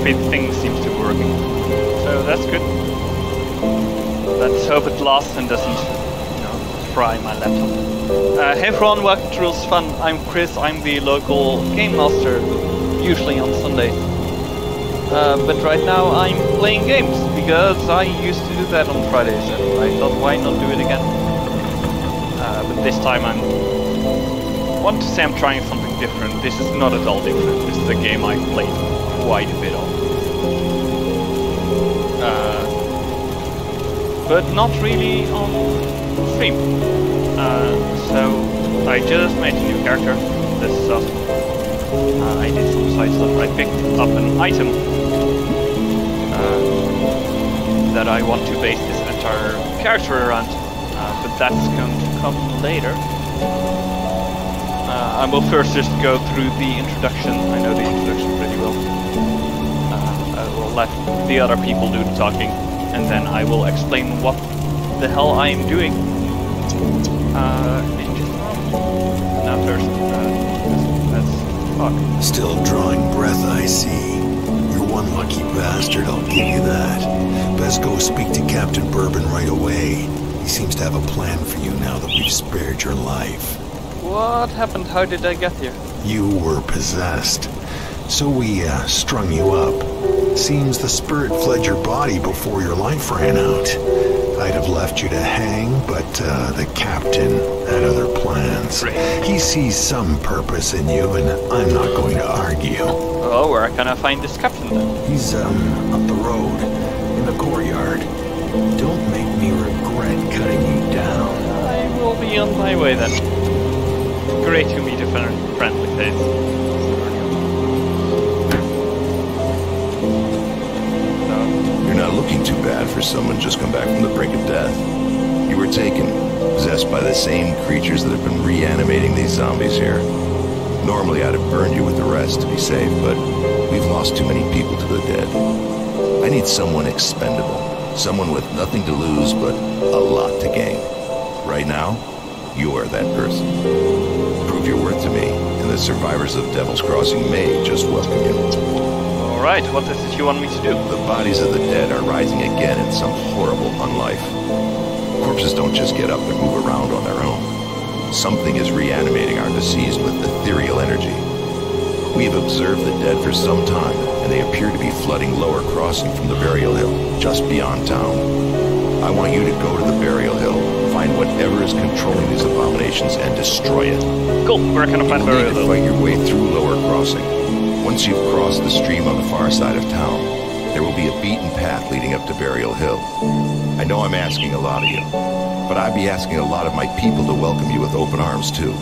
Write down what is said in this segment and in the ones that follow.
everything seems to be working. So that's good. Let's hope it lasts and doesn't, you know, fry my laptop. Hey everyone, welcome to Rules Fun. I'm Chris, I'm the local game master, usually on Sundays. But right now I'm playing games, because I used to do that on Fridays, and I thought why not do it again. But this time I want to say I'm trying something different. This is not at all different, this is a game I've played quite a bit of. But not really on stream. So I just made a new character. This is awesome. I did some side stuff. I picked up an item that I want to base this entire character around, but that's going to come later. I will first just go through the introduction. I know the introduction pretty well. I will let the other people do the talking, and then I will explain what the hell I am doing. Now first, that's fuck. Still drawing breath, I see. You're one lucky bastard, I'll give you that. Best go speak to Captain Bourbon right away. He seems to have a plan for you now that we've spared your life. What happened? How did I get here? You were possessed. So we strung you up. Seems the spirit fled your body before your life ran out. I'd have left you to hang, but the captain had other plans. He sees some purpose in you, and I'm not going to argue. Oh, where can I find this captain then? He's up the road, in the courtyard. Don't make me regret cutting you down. I will be on my way then. Great to meet a friendly face. You're not looking too bad for someone just come back from the brink of death. You were taken, possessed by the same creatures that have been reanimating these zombies here. Normally I'd have burned you with the rest to be safe, but we've lost too many people to the dead. I need someone expendable, someone with nothing to lose but a lot to gain. Right now, you are that person. Prove your worth to me, and the survivors of Devil's Crossing may just welcome you. Alright, what is it you want me to do? The bodies of the dead are rising again in some horrible unlife. Corpses don't just get up and move around on their own. Something is reanimating our deceased with ethereal energy. We have observed the dead for some time, and they appear to be flooding Lower Crossing from the Burial Hill, just beyond town. I want you to go to the Burial Hill, find whatever is controlling these abominations, and destroy it. Cool, where can I find Burial Hill? You need to fight your way through Lower Crossing. Once you've crossed the stream on the far side of town, there will be a beaten path leading up to Burial Hill. I know I'm asking a lot of you, but I'd be asking a lot of my people to welcome you with open arms too.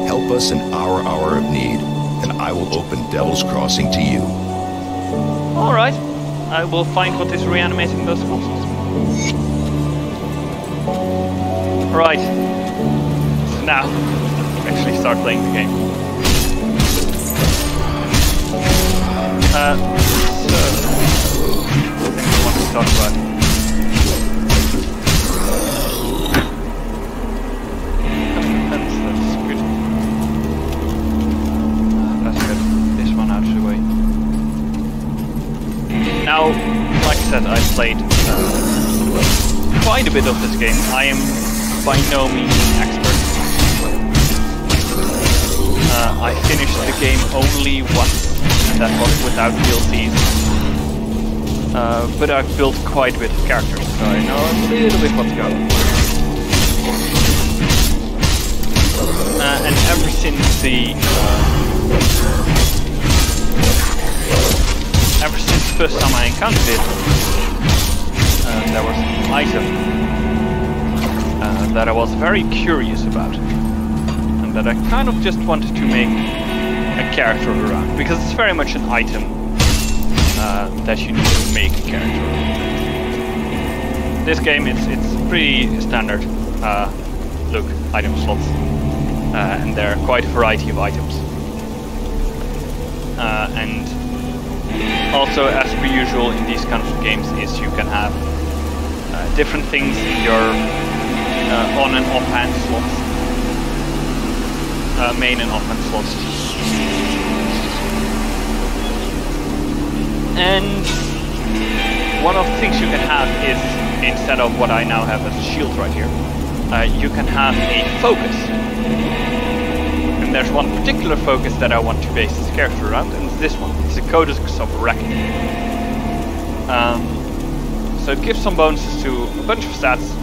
Help us in our hour of need, and I will open Devil's Crossing to you. Alright, I will find what is reanimating those corpses. Right, so now, actually start playing the game. So, I want to talk about that's good. Let's get this one out of the way. Now, like I said, I played quite a bit of this game. I am by no means an expert. I finished the game only once. That was without DLCs. But I've built quite a bit of characters, so I know a little bit what's going on. And ever since the first time I encountered it, there was an item that I was very curious about, and that I kind of just wanted to make a character around, because it's very much an item that you need to make a character around. This game, it's pretty standard. Look, item slots, and there are quite a variety of items. And also, as per usual in these kinds of games, is you can have different things in your on and off hand slots, main and off hand slots. And one of the things you can have is, instead of what I now have as a shield right here, you can have a focus. And there's one particular focus that I want to base this character around, and it's this one. It's the Codex of Reckoning. So it gives some bonuses to a bunch of stats.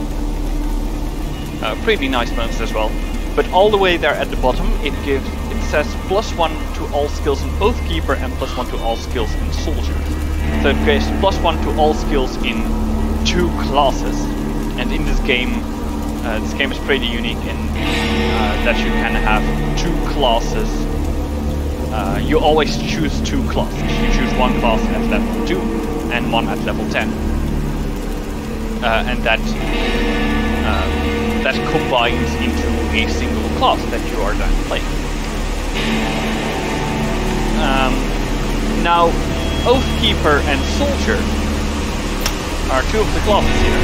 Pretty nice bonuses as well. But all the way there at the bottom, it says +1 to all skills in Oathkeeper and +1 to all skills in Soldier. So it gives +1 to all skills in 2 classes. And in this game is pretty unique in that you can have 2 classes. You always choose 2 classes. You choose one class at level 2 and one at level 10. And that combines into a single class that you are then playing. Now, Oathkeeper and Soldier are 2 of the classes here.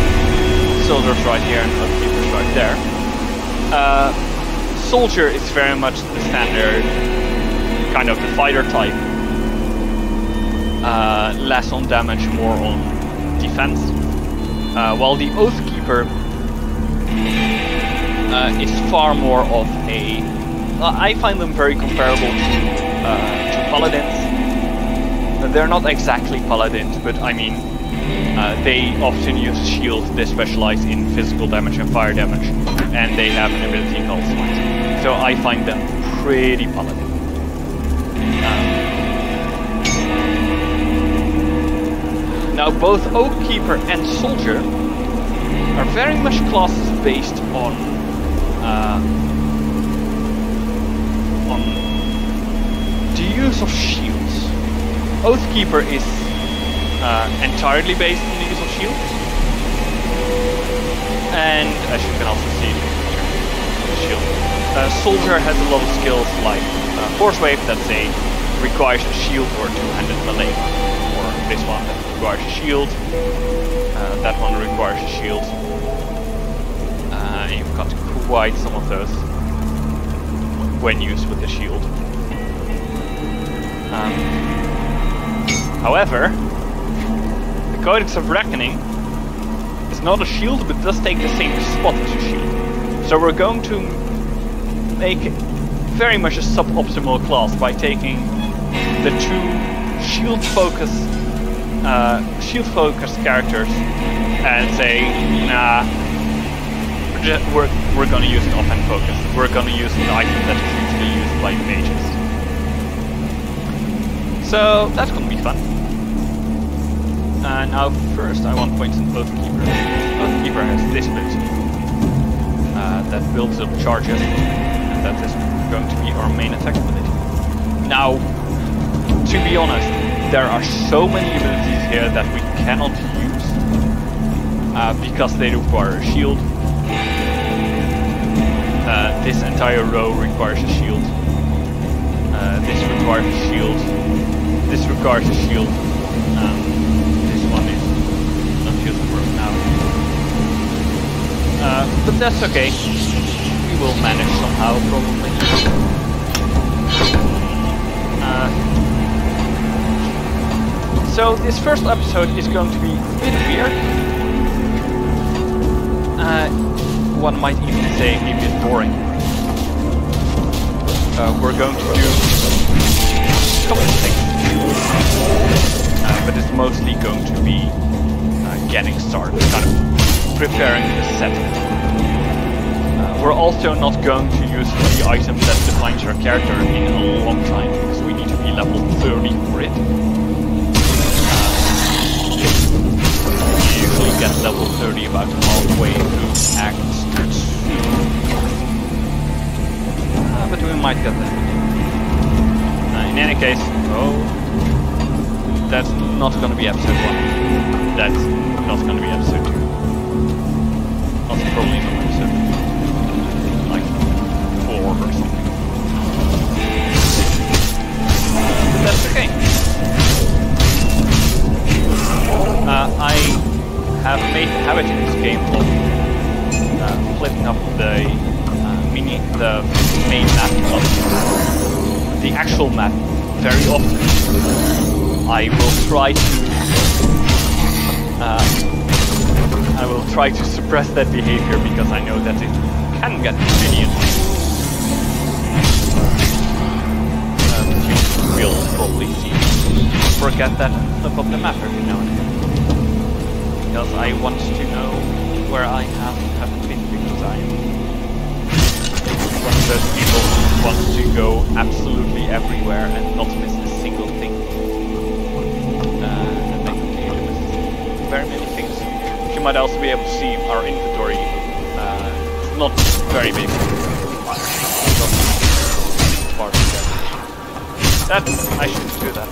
Soldier's right here and Oathkeeper's right there. Soldier is very much the standard, kind of the fighter type. Less on damage, more on defense. While the Oathkeeper is far more of a... I find them very comparable to Paladins. They're not exactly Paladins, but I mean, they often use shield. They specialize in physical damage and fire damage, and they have an ability called Smite. So I find them pretty Paladin. Now both Oathkeeper and Soldier are very much classes based on the use of shields. Oathkeeper is entirely based on the use of shields, and as you can also see, shield. Soldier has a lot of skills like Force Wave that requires a shield or two-handed melee, or this one that requires a shield. That one requires a shield. You've got quite some of those when used with a shield. However, the Codex of Reckoning is not a shield, but does take the same spot as a shield. So we're going to make very much a suboptimal class by taking the 2 shield-focused characters and say, nah, we're going to use an offhand focus. We're going to use an item that is usually used by mages. So that's going to be fun. Now first I want points in Oathkeeper. Oathkeeper has this ability that builds up charges, and that is going to be our main attack ability. Now, to be honest, there are so many abilities here that we cannot use because they require a shield. This entire row requires a shield. This requires a shield. This requires a shield. This one is not usable now. But that's okay. We will manage somehow, probably. So this first episode is going to be a bit weird. One might even say a bit boring. We're going to do a couple of things. But it's mostly going to be getting started, kind of preparing the setting. We're also not going to use the item that defines our character in a long time, because we need to be level 30 for it. You usually get level 30 about halfway through Act 2. But we might get there. In any case, that's not going to be episode 1. That's not going to be episode 2. That's probably not episode 4 or something. But that's okay. I have made a habit in this game of flipping up the main map, the actual map, very often. I will try to suppress that behavior because I know that it can get really annoying. You will probably see forget that and flip up the map every now and again. Because I want to know where I haven't been, because I am one of those people who wants to go absolutely everywhere and not miss a single thing. And I continue to miss very many things. You might also be able to see our inventory. It's not very big. That I shouldn't do that.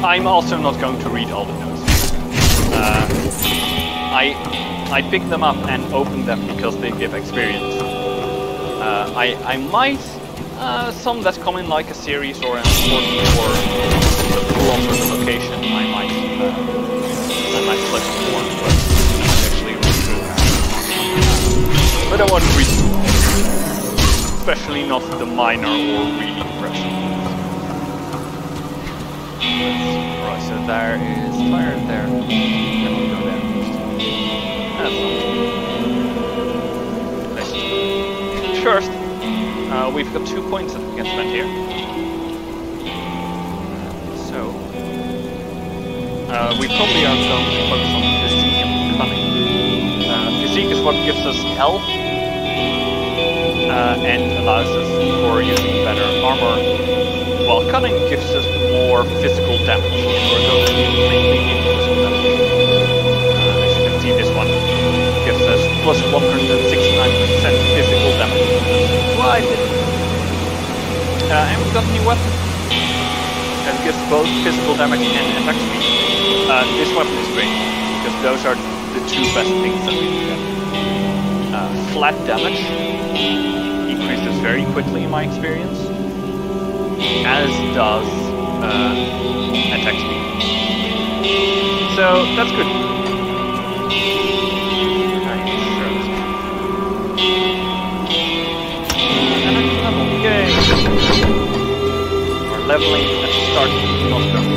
I'm also not going to read all the notes. I pick them up and open them because they give experience. I might, some that come in like a series or an important or a plot or the location, I might select more, but actually read through. But I won't read through all, especially not the minor or really impressive ones. Right, so there is fire there. Then we'll go there first. First, we've got 2 points that we can spend here. So, we probably are going to focus on physique and cunning. Physique is what gives us health and allows us for using better armor, while cunning gives us more physical damage. We're going to be mainly in physical damage. As you can see, this one gives us plus 169% physical damage. Why didn't and we've got a new weapon that gives both physical damage and attack speed. This weapon is great because those are the two best things that we can get. Flat damage increases very quickly in my experience, as does attack speed. So that's good. Yay! Our leveling at the start is not going.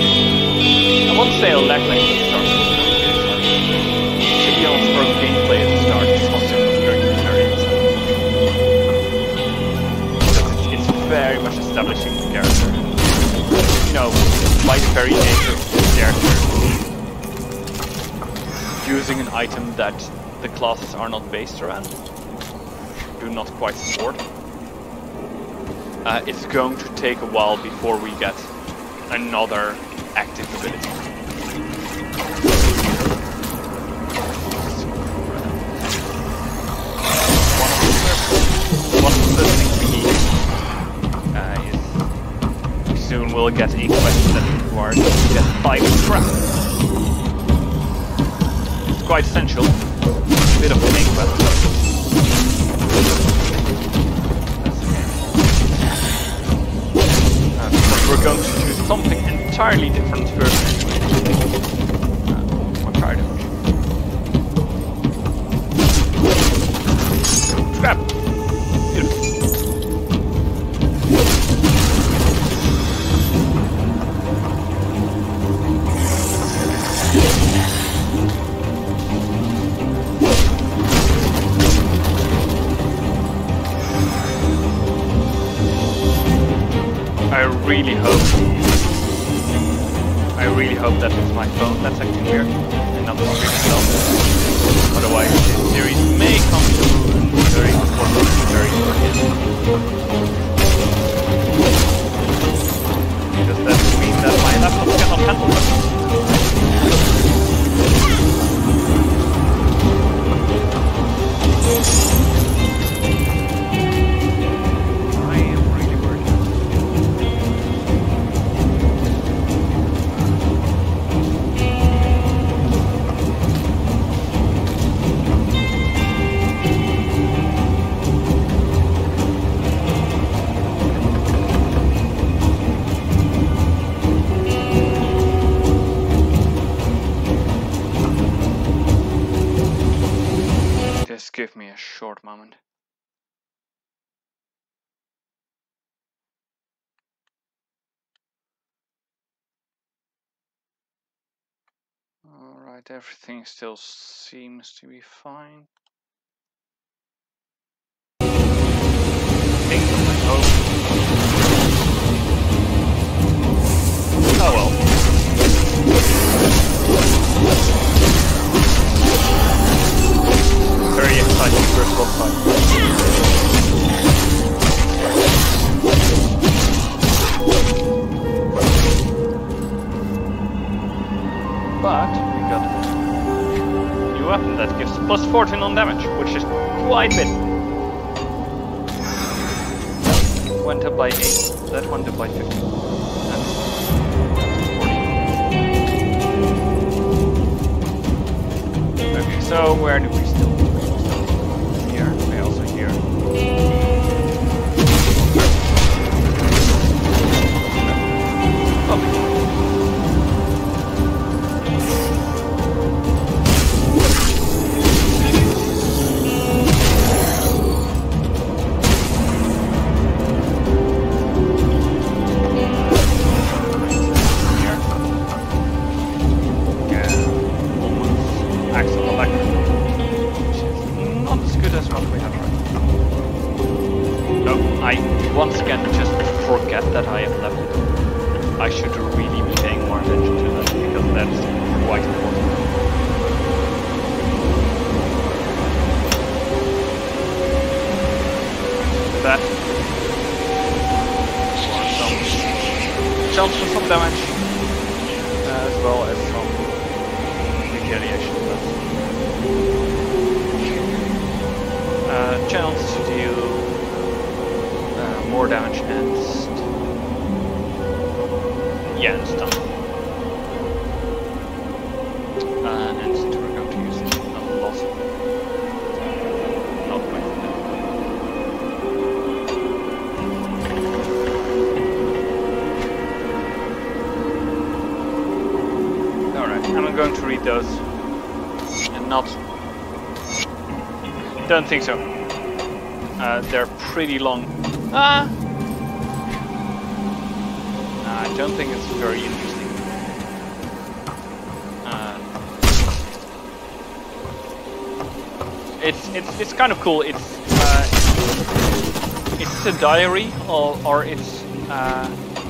I won't say a leveling at the start is not going to be honest, for gameplay at the start is also going to be very exciting. It's very much establishing the character. You know, by the very nature of the character, using an item that the classes are not based around, do not quite support. It's going to take a while before we get another active ability. One of the things we need is soon we'll get a quest that requires us to get 5 scrap. It's quite essential. A bit of a main quest. We're going to choose something entirely different first. I'll try it. Scrap! Beautiful. I really hope that it's my phone that's acting weird and not the screen itself. Otherwise, this series may come to an very important, very important. Because that means that my laptop cannot handle it. I am really worried. Just give me a short moment. Alright, everything still seems to be fine. Oh well. Very exciting first boss fight. But we got a new weapon that gives plus 14 on damage, which is quite a bit. Went up by 8, that went up by 50. That's 40. Okay, so where do we still? Here, okay, also here. Okay. Once again, just forget that I have left it. I should really be paying more attention to that, because that's quite important. That for some chance for some damage, as well as some retaliation. Chance to deal more damage and stun. And we're going to use it. Not lost. Not with it. Alright, I'm going to read those. And not... Don't think so. They're pretty long. I don't think it's very interesting. It's kind of cool. It's a diary or it's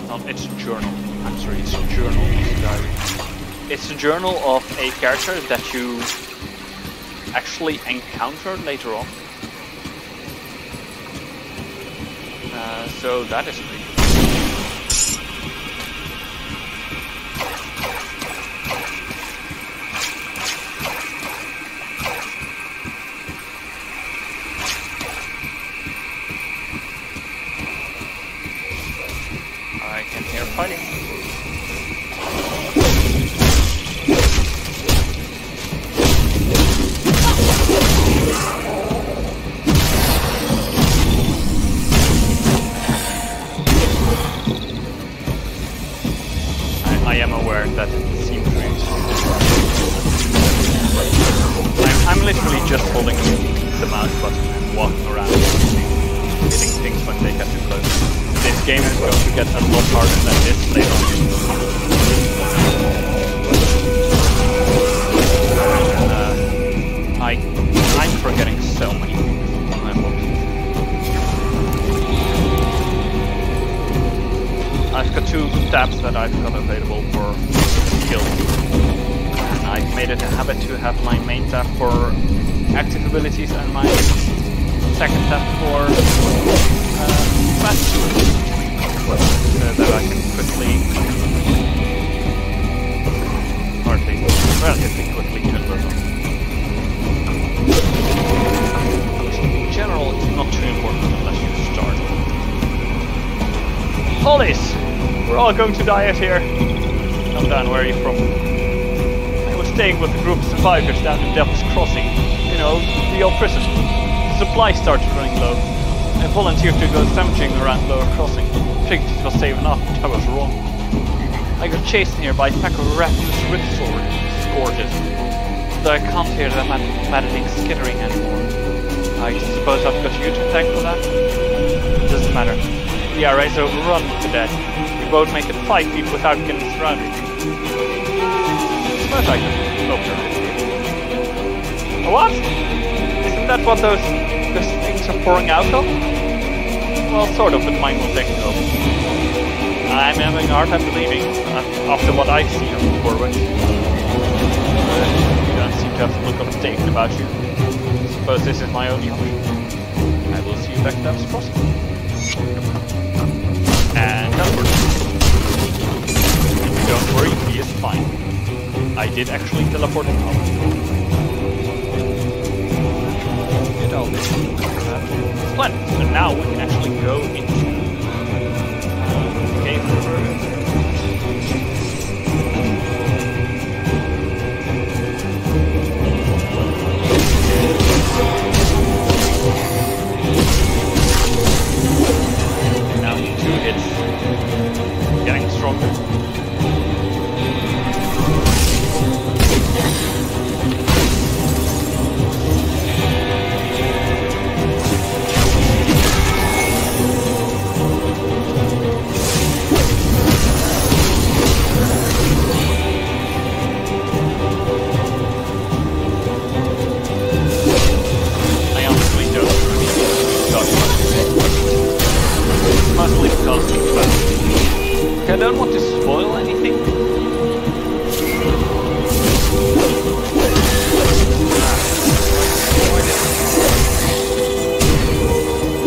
not. It's a journal. I'm sorry. It's a journal. It's a diary. It's a journal of a character that you actually encounter later on. So that is pretty cool. I can hear fighting. I am aware that it seems weird. I'm literally just holding the mouse button and walking around, hitting things when they get too close. This game is going to get a lot harder than this later on. I'm forgetting so many things. I've got 2 tabs that I've got available for skills. And I've made it a habit to have my main tab for active abilities and my second tab for passive abilities. So that I can quickly, or at least relatively quickly turn those on. In general, it's not too important unless you start. Hollies! We're all going to die out here. Come down, where are you from? I was staying with a group of survivors down in Devil's Crossing. You know, the old prison. Supplies started running low. I volunteered to go scavenging around Lower Crossing. Figured it was safe enough, but I was wrong. I got chased here by a pack of ravenous rip scourges. Though I can't hear them maddening skittering anymore. I suppose I've got you to thank for that. Doesn't matter. The array's overrun with the dead. We won't make it 5 feet without getting surrounded. But I can hope you're right. What? Isn't that what those things are pouring out of? Well, sort of, but mine will take it over. I'm having a hard time believing, after what I see on the forward. You don't seem to have the look of taken about you. I suppose this is my only option. I will see you back to as possible. And teleport. Don't worry, he is fine. I did actually teleport him out. Get all this. Splendid. So now we can actually go into the cave river. Now 2 hits. Getting stronger. Mostly because I don't want to spoil anything.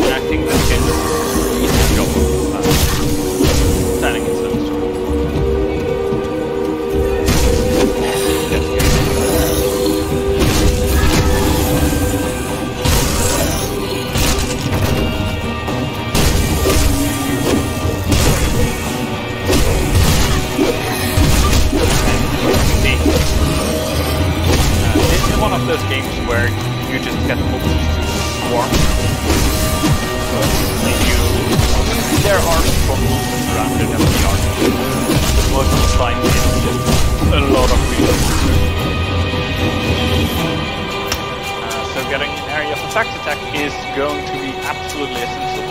And I think this game does a decent job of telling its own story. One of those games where you just get pulled to swarm. There are problems around it, and we are. But most of the time it's just a lot of resources. So getting an area of effect attack is going to be absolutely essential.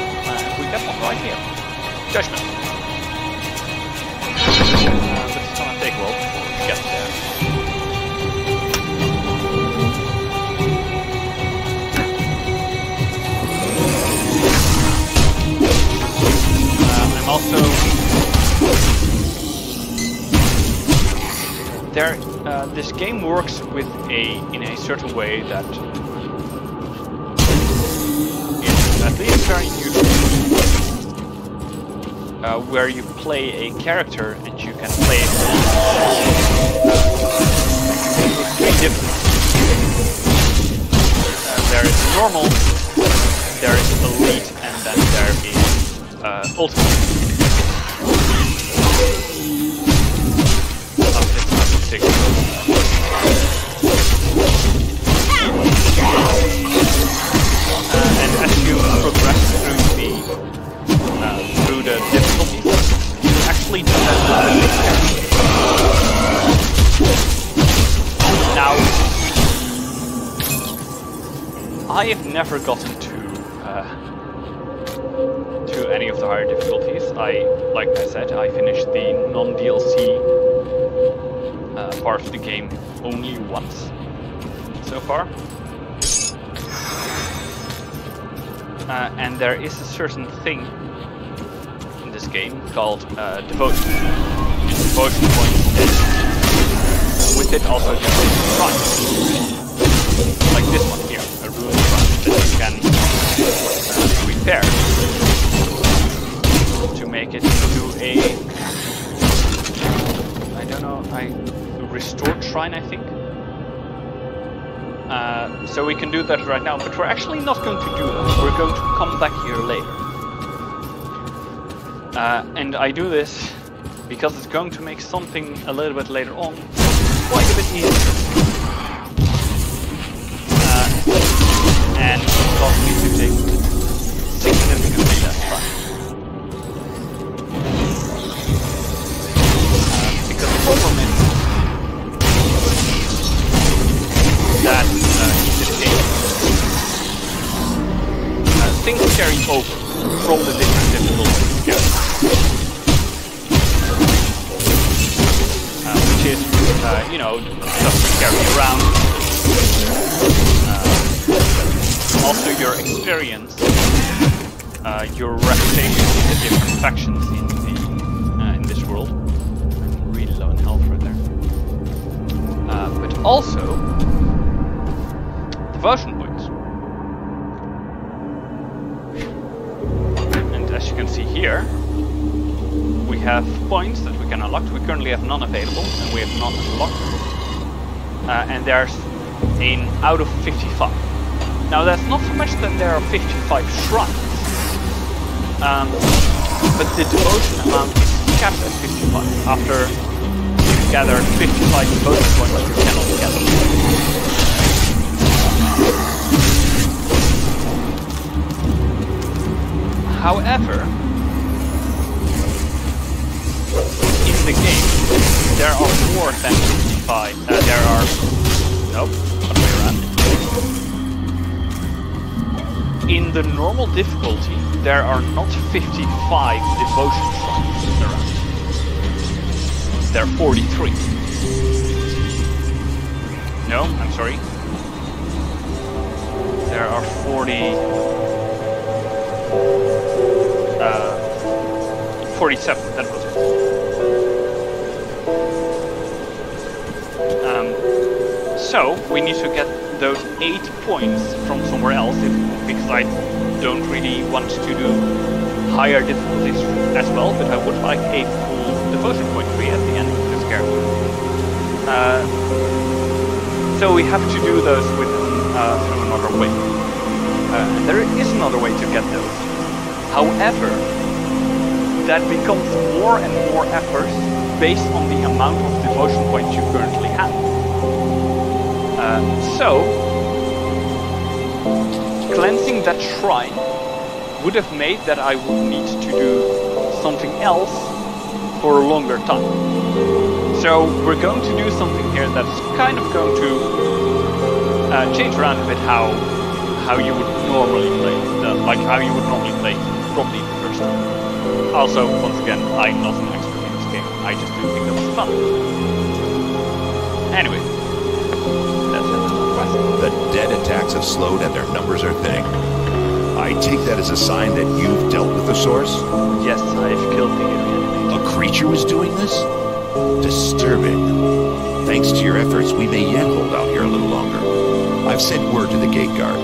We get one right here. Judgment. But it's gonna take a while before we get there. Also, this game works with in a certain way that is at least very neutral, where you play a character and you can play it three different. There is normal, there is elite, and then there is ultimate. And as you progress through the difficulties, you actually do that. Now, I have never gotten to any of the higher difficulties. Like I said, I finished the non-DLC part of the game only once so far. And there is a certain thing in this game called devotion. Devotion points, and with it also devotion shrines. Like this one here, a ruined shrine that you can repair to make it into a, I don't know, a restored shrine, I think. So we can do that right now, but we're actually not going to do that. We're going to come back here later. And I do this because it's going to make something a little bit later on quite a bit easier. And cause me to take significantly less time. Because the problem is that in this game, things carry over from the different difficulties together. Which is, you know, stuff you carry around. Also your experience, your reputation in the different factions in this world. I'm really low in health right there. But also devotion points. And as you can see here, we have points that we can unlock. We currently have none available, and we have none unlocked. And there's an out of 55. Now that's not so much that there are 55 shrines, but the devotion amount is capped at 55. After you've gathered 55 devotion points, you cannot gather. However, in the game, there are more than 55. Nope, other way around. In the normal difficulty, there are not 55 devotion shrines around. There are 43. No, I'm sorry. There are 47, that was it. So, we need to get those 8 points from somewhere else, because I don't really want to do higher difficulties as well, but I would like a full devotion point tree at the end of this character. So we have to do those through another way. And there is another way to get those. However, that becomes more and more effort based on the amount of devotion points you currently have. So, cleansing that shrine would have made that I would need to do something else for a longer time. So we're going to do something here that's kind of going to change around a bit how you would normally play, like how you would normally play probably the first time. Also, once again, I'm not an expert in this game. I just do think it's fun. Anyway, that's it. The dead attacks have slowed and their numbers are thinning. I take that as a sign that you've dealt with the source? Yes, I've killed the enemy. A creature was doing this? Disturbing. Thanks to your efforts, we may yet hold out here a little longer. I've sent word to the gate guard.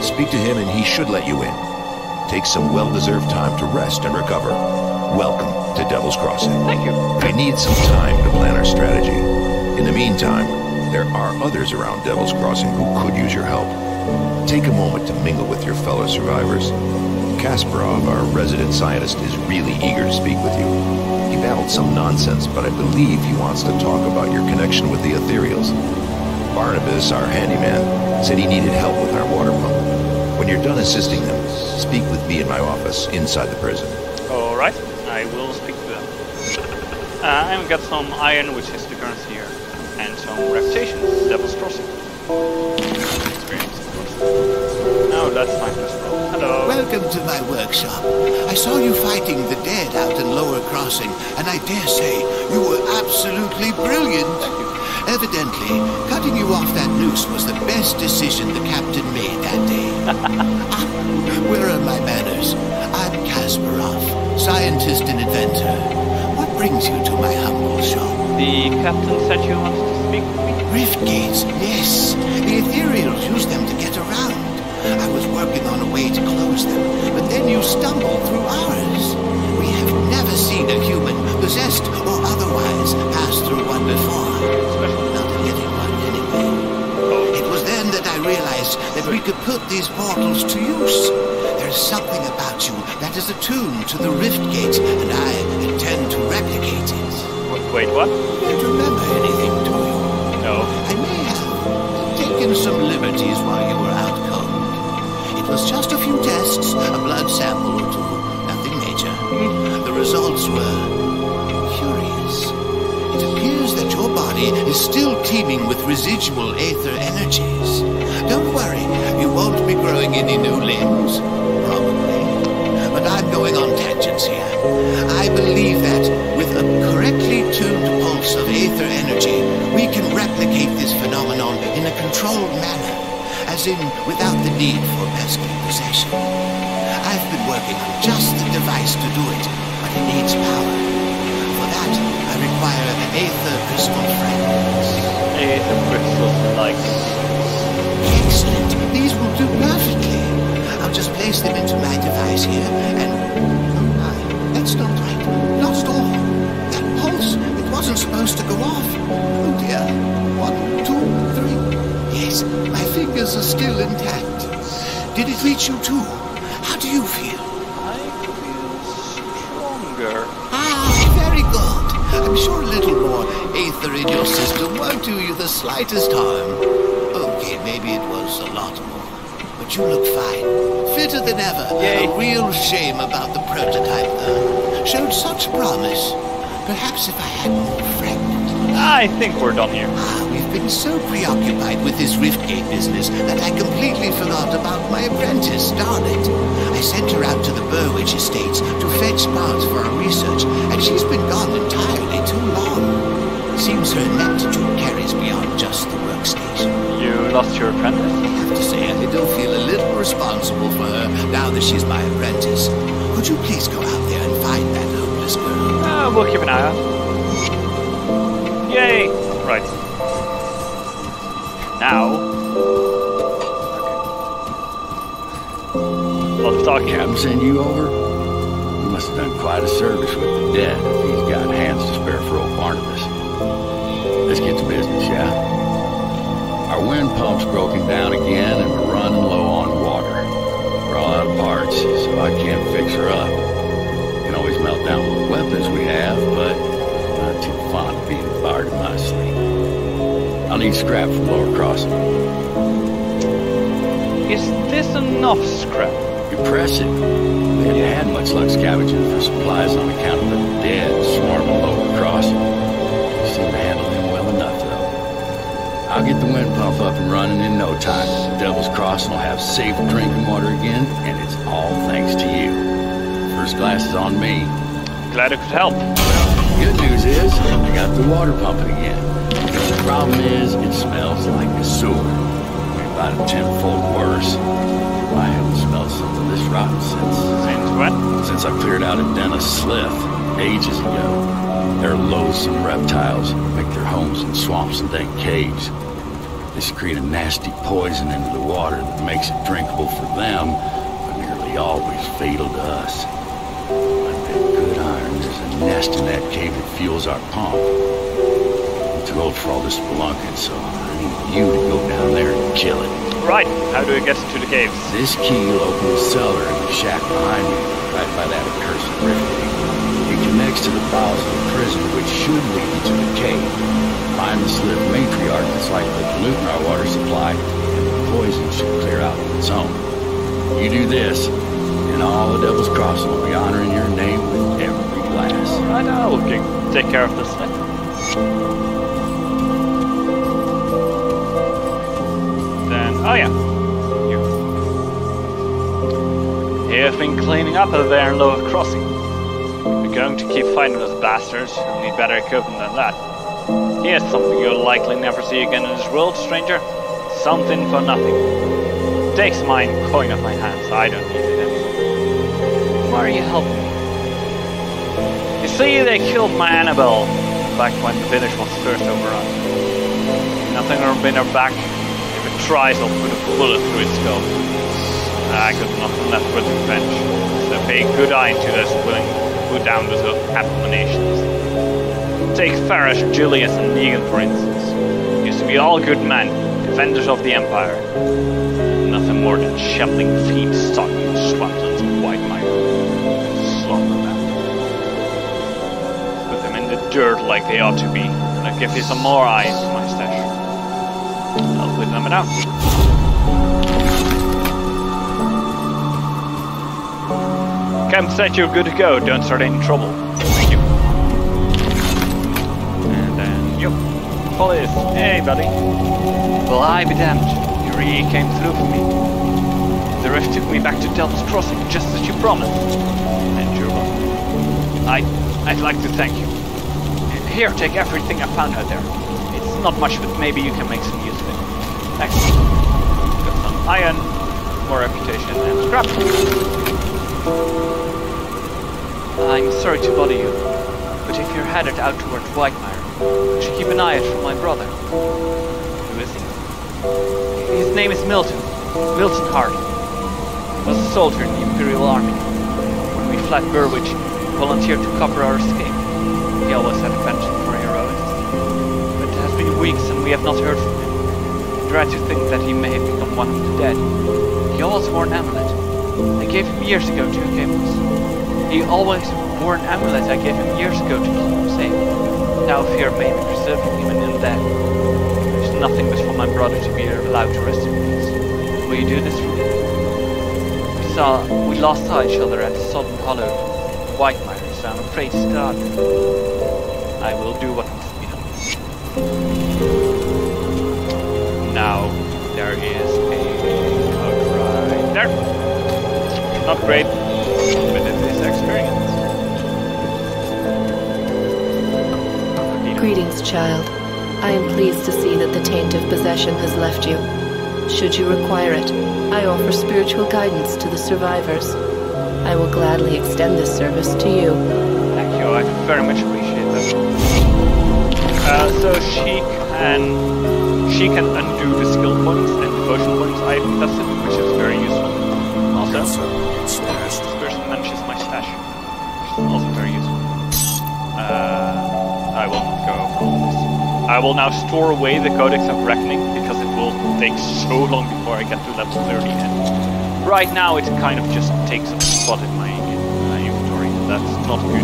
Speak to him and he should let you in. Take some well-deserved time to rest and recover. Welcome to Devil's Crossing. Thank you. I need some time to plan our strategy. In the meantime, there are others around Devil's Crossing who could use your help. Take a moment to mingle with your fellow survivors. Kasparov, our resident scientist, is really eager to speak with you. He babbled some nonsense, but I believe he wants to talk about your connection with the Ethereals. Barnabas, our handyman, said he needed help with our water pump. When you're done assisting them, speak with me in my office inside the prison. Alright, I will speak to them. I've got some iron, which is the currency here, and some reputation, Devil's Crossing. Experience, of course. No, that's my first roll. Hello. Welcome to my workshop. I saw you fighting the dead out in Lower Crossing, and I dare say you were absolutely brilliant. Thank you. Evidently, cutting you off that noose was the best decision the captain made that day. Where are my manners? I'm Kasparov, scientist and inventor. What brings you to my humble shop? The captain said you wanted to speak with me? Rift gates, yes. The Ethereals use them to get around. I was working on a way to close them, but then you stumbled through ours. We have never seen a human, possessed or otherwise, pass through one before. Not a living one, anyway. It was then that I realized that we could put these portals to use. There's something about you that is attuned to the Rift Gate, and I intend to replicate it. Wait, what? You don't remember anything, do you? No. I may have taken some liberties while you were out cold. It was just a few tests, a blood sample or two, nothing major. The results were curious. It appears that your body is still teeming with residual aether energies. Don't worry, you won't be growing any new limbs. Probably experience here. I believe that with a correctly tuned pulse of aether energy, we can replicate this phenomenon in a controlled manner, as in without the need for pesky possession. I've been working on just the device to do it, but it needs power. For that, I require aether crystal fragments. Aether crystals like... Excellent. These will do perfectly. I'll just place them into my device here, and... Oh my, that's not right. Lost all. That pulse, it wasn't supposed to go off. Oh dear. 1, 2, 3. Yes, my fingers are still intact. Did it reach you too? How do you feel? I feel stronger. Ah, very good. I'm sure a little more aether in your system won't do you the slightest harm. Okay, maybe it was a lot more. But you look fine. Fitter than ever. Yay. A real shame about the prototype, though. Showed such promise. Perhaps if I had more fragments. I think we're done here. We've been so preoccupied with this Riftgate business that I completely forgot about my apprentice, Scarlet. I sent her out to the Burwich Estates to fetch parts for our research, and she's been gone entirely too long. Seems her ineptitude carries beyond just the workstation. You lost your apprentice? I have to say, I do feel a little responsible for her now that she's my apprentice. Could you please go out there and find that hopeless girl? We'll keep an eye out. Yay! Right. Now... Okay. A lot of talking. Captain send you over? You must have done quite a service with the dead if he's got hands to spare for old Barnabas. Let's get to business, yeah? Our wind pump's broken down again and we're running low on water. We're all out of parts, so I can't fix her up. Can always melt down what weapons we have, but I'm not too fond of being fired in my sleep. I'll need scrap from Lower Crossing. Is this enough scrap? Impressive. We haven't had much luck scavenging for supplies on account of the dead swarming Lower Crossing. We seem to handle them well enough, though. I'll get the wind pump up and running in no time. Devil's Crossing will have safe drinking water again, and it's all thanks to you. First glass is on me. Glad I could help. Good news is, I got the water pumping again. The problem is, it smells like a sewer. Maybe about a tenfold worse. I haven't smelled something this rotten Since when? since I cleared out a Dennis Slith ages ago. They're loathsome reptiles, make their homes in swamps and dank caves. They secrete a nasty poison into the water that makes it drinkable for them, but nearly always fatal to us. I bet good iron there's a nest in that cave that fuels our pump. I'm too old for all this spelunking, so I need you to go down there and kill it. Right. How do we get to the caves? This key will open the cellar in the shack behind me, right by that accursed riftgate. It connects to the bowels of the prison, which should lead you to the cave. Find the Slith matriarch that's likely polluting our water supply, and the poison should clear out on its own. You do this, and all the Devil's Crossing will be honoring your name with every glass. Right now, we'll take care of this thing. Then, oh yeah. You've been cleaning up over there in Lower Crossing. We're going to keep fighting those bastards, and need better equipment than that. Here's something you'll likely never see again in this world, stranger. Something for nothing. Takes mine coin off my hands, I don't need it anymore. Why are you helping me? You see, they killed my Annabelle back when the village was first overrun. Nothing will bring her back. If it tries, I'll put a bullet through its skull. I got nothing left but revenge, so pay good eye to those willing to put down those abominations. Take Farish, Julius, and Negan, for instance. Used to be all good men, defenders of the Empire. Nothing more than shuffling feet stuck in swamplands of white mire. Slaughter them. Put them in the dirt like they ought to be, and I'll give you some more eyes to my stash. I'll put them out. Captain said you're good to go, don't start any trouble. Thank you. And then you. Police. Hey, buddy. Well, I be damned. You really came through for me. The Rift took me back to Delta's Crossing, just as you promised. And you're welcome. I'd like to thank you. Here, take everything I found out there. It's not much, but maybe you can make some use of it. Thanks. Got some iron, more reputation, and scrap. I'm sorry to bother you, but if you're headed out towards Whitemire, you should keep an eye out for my brother. Who is he? His name is Milton. Milton Hart. He was a soldier in the Imperial Army. When we fled Burwich, he volunteered to cover our escape. He always had a penchant for heroics. But it has been weeks and we have not heard from him. I dread to think that he may have become one of the dead. He always wore an amulet. I gave him years ago to Camus. He always wore an amulet I gave him years ago to keep him safe. Now fear may be preserving him in the dead. There's nothing but for my brother to be allowed to rest in peace. Will you do this for me? We last saw each other at the Sodden Hollow, Whitemire, so I'm afraid to start. I will do what needs to be done. Now, there is a code right there. Not great, but it is experience. Greetings, child. I am pleased to see that the taint of possession has left you. Should you require it, I offer spiritual guidance to the survivors. I will gladly extend this service to you. Thank you, I very much appreciate that. So she can undo the skill points and devotion points I invested, which is very useful. Also, this person manages my stash, which is also very useful. I will not go over all this. I will now store away the Codex of Reckoning, because it will take so long before I get to level 30, and right now it kind of just takes up a spot in my inventory. That's not good.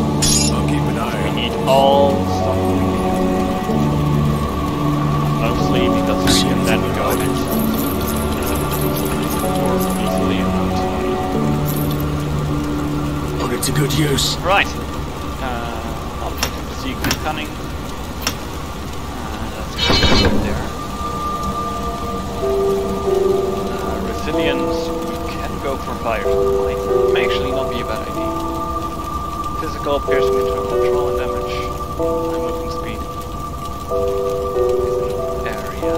I'll keep an eye. We need all the stuff we can. Mostly because we can then go more easily around. Put it to good use. Right. Object of Secret Cunning. There. Resilience, we can go for Fire's Might. May actually not be a bad idea. Physical, piercing, control, and damage. And movement speed. Area.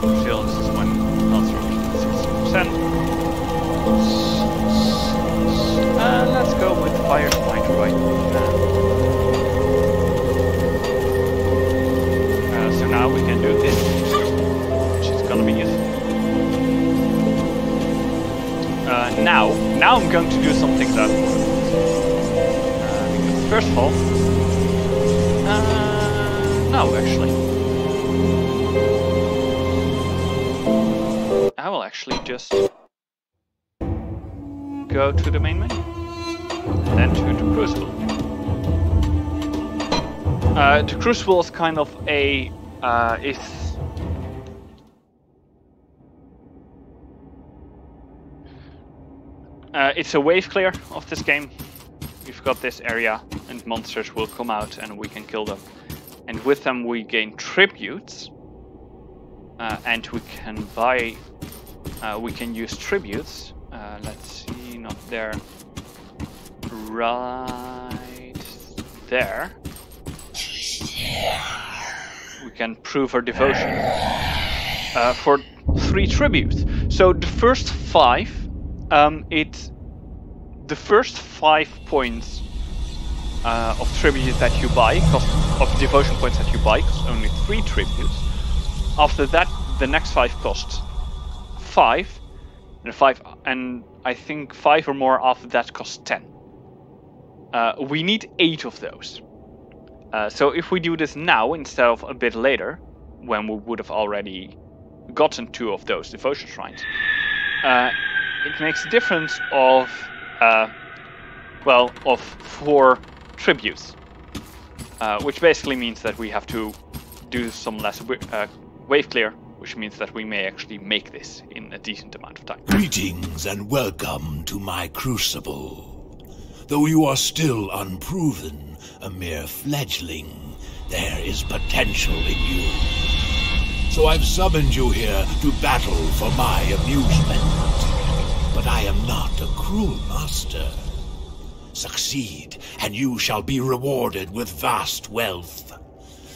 Resilience is when health reduction 60%. Let's go with Fire's Might right now. So now we can do this, which is gonna be useful. Now I'm going to do something that because first of all, no, actually, I will actually just go to the main menu, and then to the Crucible. The Crucible is kind of a it's a wave clear of this game. We've got this area and monsters will come out and we can kill them. And with them we gain tributes. And we can buy, we can use tributes. Let's see, not there. Right there. We can prove our devotion for 3 tributes. So the first 5, the first 5 points of tribute that you buy, of devotion points that you buy, cost only 3 tributes. After that, the next 5 cost 5, and I think 5 or more after that cost 10. We need 8 of those. So if we do this now instead of a bit later, when we would have already gotten 2 of those devotion shrines, it makes a difference of, of 4 tributes, which basically means that we have to do some less wave clear, which means that we may actually make this in a decent amount of time. Greetings and welcome to my crucible. Though you are still unproven, a mere fledgling, there is potential in you. so I've summoned you here to battle for my amusement. But I am not a cruel master. Succeed, and you shall be rewarded with vast wealth.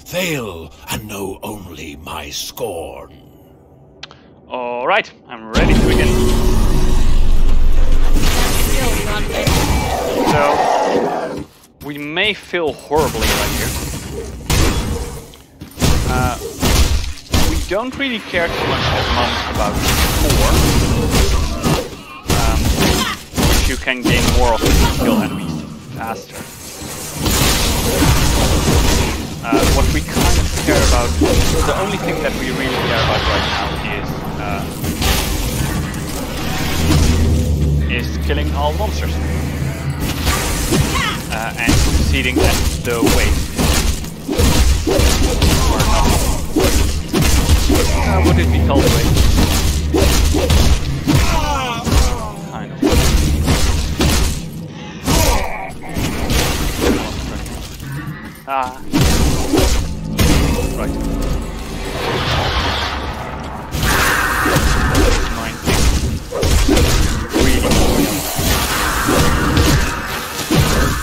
Fail, and know only my scorn. Alright, I'm ready to begin. So, we may fail horribly right here. We don't really care too much at the moment about 4. Which you can gain more of to kill enemies faster. What we kind of care about, the only thing that we really care about right now is killing all monsters. And succeeding at the waste. Or not. Would it be called waste? Kind of. Ah. Right. Mine. Really.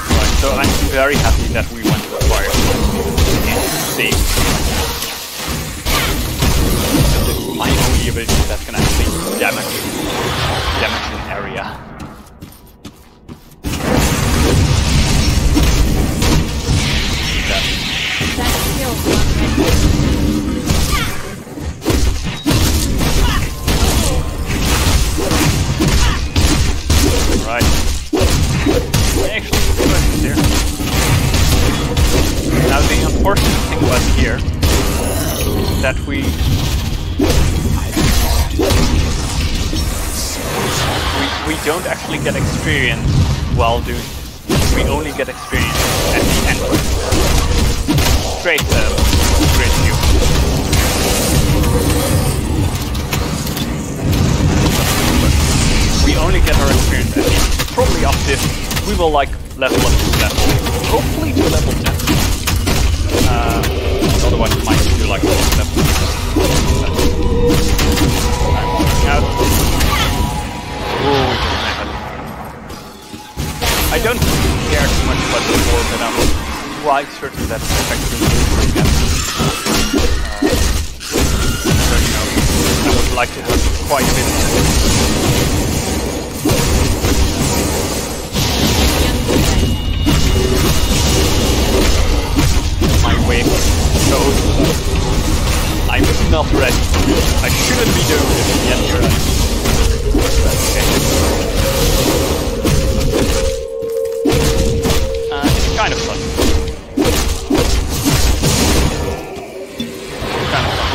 Right, so I'm very happy that we went to acquire save. This is my only ability that can actually damage an area. Right. Actually, good there. Now the unfortunate thing about here is that we don't actually get experience while doing this. We only get experience at the end. Straight view. We only get our experience at the end. Probably after this, we will like level up to level, hopefully to level 10. Otherwise we might do like level 10. I'm walking out. Oh, we just made it. I don't care too much about the board, but I'm quite certain that it's effectively again. So, you know, I would like to have quite a bit. My wave goes. I'm not ready. I shouldn't be doing this yet, you're right. It's kind of fun. Kind of fun.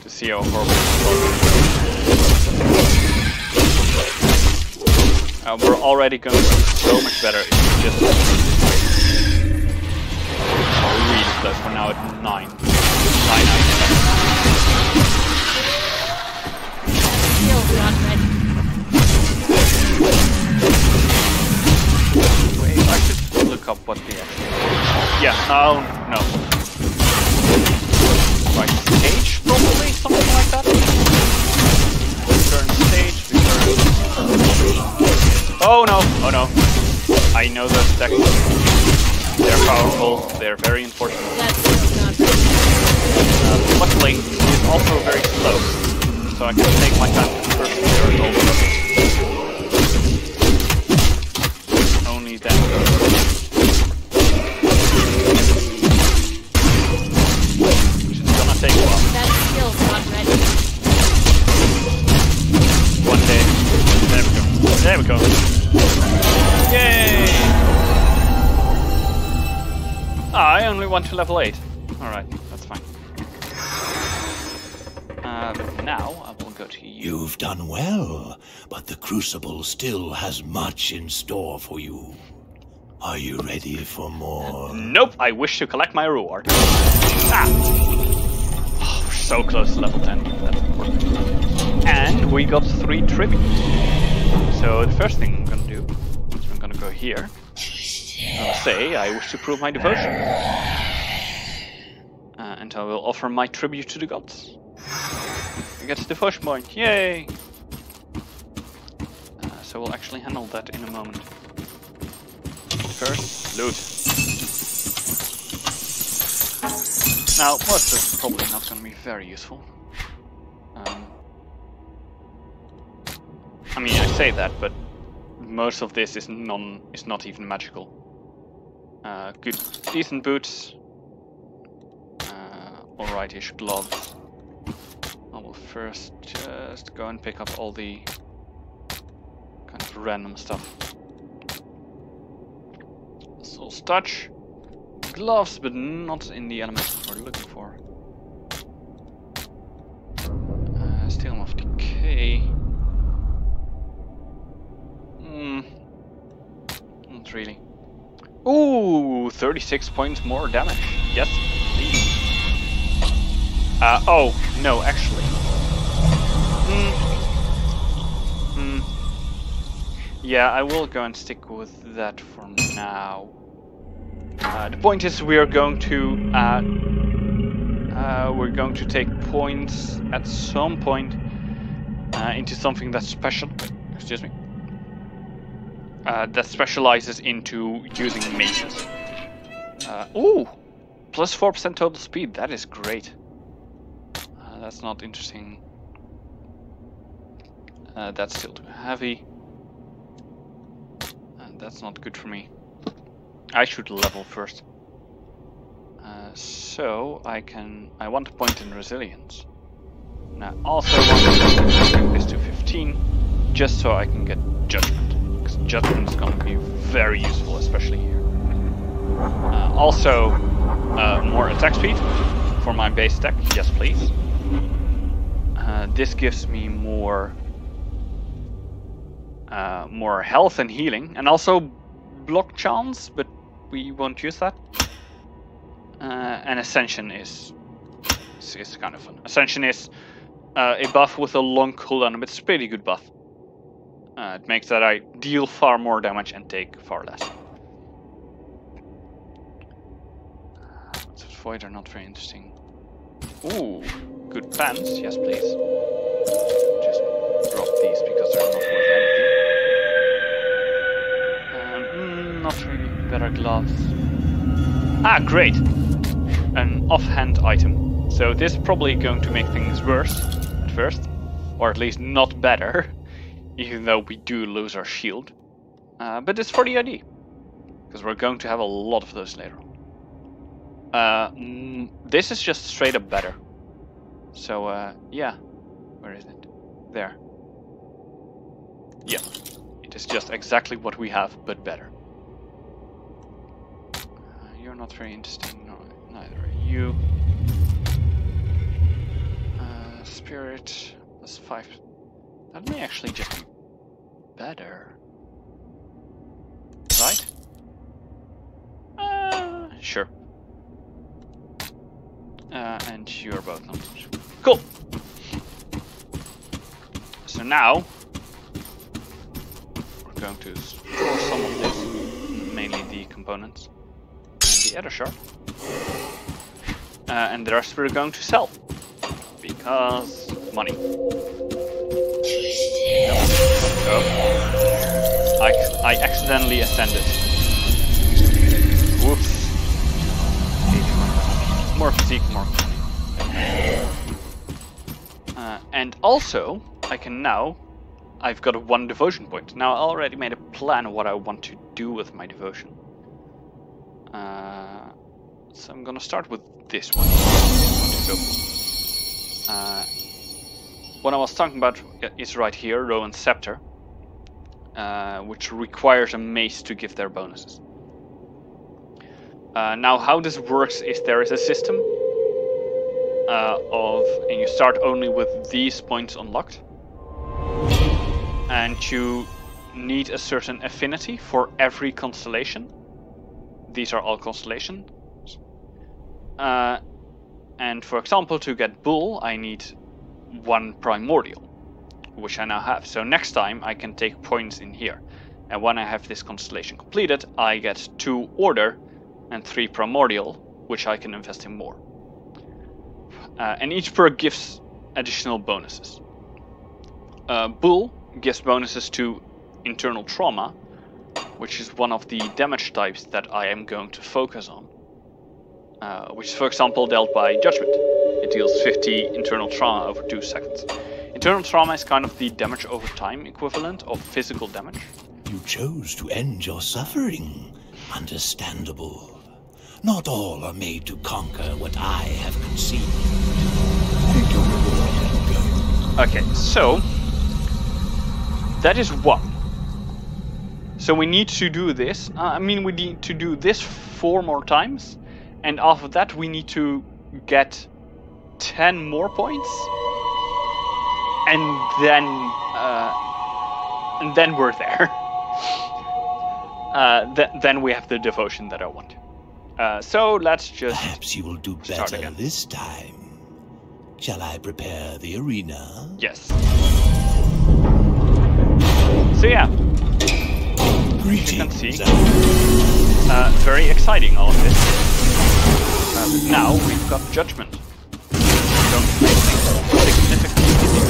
To see how horrible it is. We're already going to be so much better if we just really close. We're now at 9. 9 out of 10. Wait, I should look up what the actual... Yeah, no. Right, stage probably, something like that. Return stage, Oh no. I know those sections. They're powerful, they're very important. Luckily, it's also very slow, so I can take my time to first clear it over. Only then. Which is gonna take a while. That skill's not ready. One day. There we go. Yay! I only went to level 8. Alright, that's fine. But now I will go to you. You've done well, but the Crucible still has much in store for you. Are you ready for more? Nope, I wish to collect my reward. Ah! Oh, we're so close to level 10. That's important. And we got 3 tribute. So the first thing I'm gonna do is I'm gonna go here. I'll say I wish to prove my devotion. And I will offer my tribute to the gods. I get the devotion point, yay! So we'll actually handle that in a moment. First, loot. Now, most of this is probably not going to be very useful. I mean, I say that, but most of this is not even magical. Good, decent boots. Alright-ish gloves. I will first just go and pick up all the kind of random stuff. Soul's Touch. Gloves, but not in the element we're looking for. Steel of Decay. Not really. Ooh, 36 points more damage. Yes, please. Oh, no, actually. Yeah, I will go and stick with that for now. The point is we're going to take points at some point into something that's special. Excuse me. That specializes into using mages. Ooh, plus 4% total speed. That is great. That's not interesting. That's still too heavy. And that's not good for me. I should level first. So I want a point in resilience. And I also want to bring this to 15, just so I can get judgment. Because judgment is going to be very useful, especially here. Also, more attack speed for my base deck. Yes, please. This gives me more health and healing, and also block chance, but we won't use that. And Ascension is kind of fun. Ascension is a buff with a long cooldown, but it's a pretty good buff. It makes that I deal far more damage and take far less. Void are not very interesting. Ooh, good pants, yes please. Just drop these because they're not worth anything. Not really. Better gloves. Ah, great! An offhand item. So this is probably going to make things worse at first, or at least not better, even though we do lose our shield. But it's for the ID, because we're going to have a lot of those later on. This is just straight up better. So, yeah. Where is it? There. Yeah. It is just exactly what we have, but better. You're not very interesting. No, neither are you. Spirit. That's 5. That may actually just be better. Right? Sure. And you're both not. Cool! So now, we're going to store some of this, mainly the components, and the other shard. And the rest we're going to sell, because money. Oh. I accidentally ascended. Whoops. More physique, more money. And also, I can now... I've got a 1 devotion point. Now I already made a plan of what I want to do with my devotion. So I'm gonna start with this one. What I was talking about is right here, Rowan's Scepter. Which requires a mace to give their bonuses. Now how this works is there is a system and you start only with these points unlocked, and you need a certain affinity for every constellation. These are all constellations. And for example, to get Bull, I need 1 primordial, which I now have. So next time I can take points in here. And when I have this constellation completed, I get 2 Order and 3 Primordial, which I can invest in more. And each perk gives additional bonuses. Bull gives bonuses to Internal Trauma, which is one of the damage types that I am going to focus on. Which is, for example, dealt by Judgment. It deals 50 internal trauma over 2 seconds. Internal trauma is kind of the damage over time equivalent of physical damage. You chose to end your suffering. Understandable. Not all are made to conquer what I have conceived. Take your reward and go. Okay, so that is 1. So we need to do this. We need to do this 4 more times. And after that, we need to get 10 more points, and then we're there. Then we have the devotion that I want. So let's just. Perhaps you will do better this time. Shall I prepare the arena? Yes. So yeah, Greetings. you can see. Very exciting, all of this. Now we've got Judgment. Don't make things significantly easier.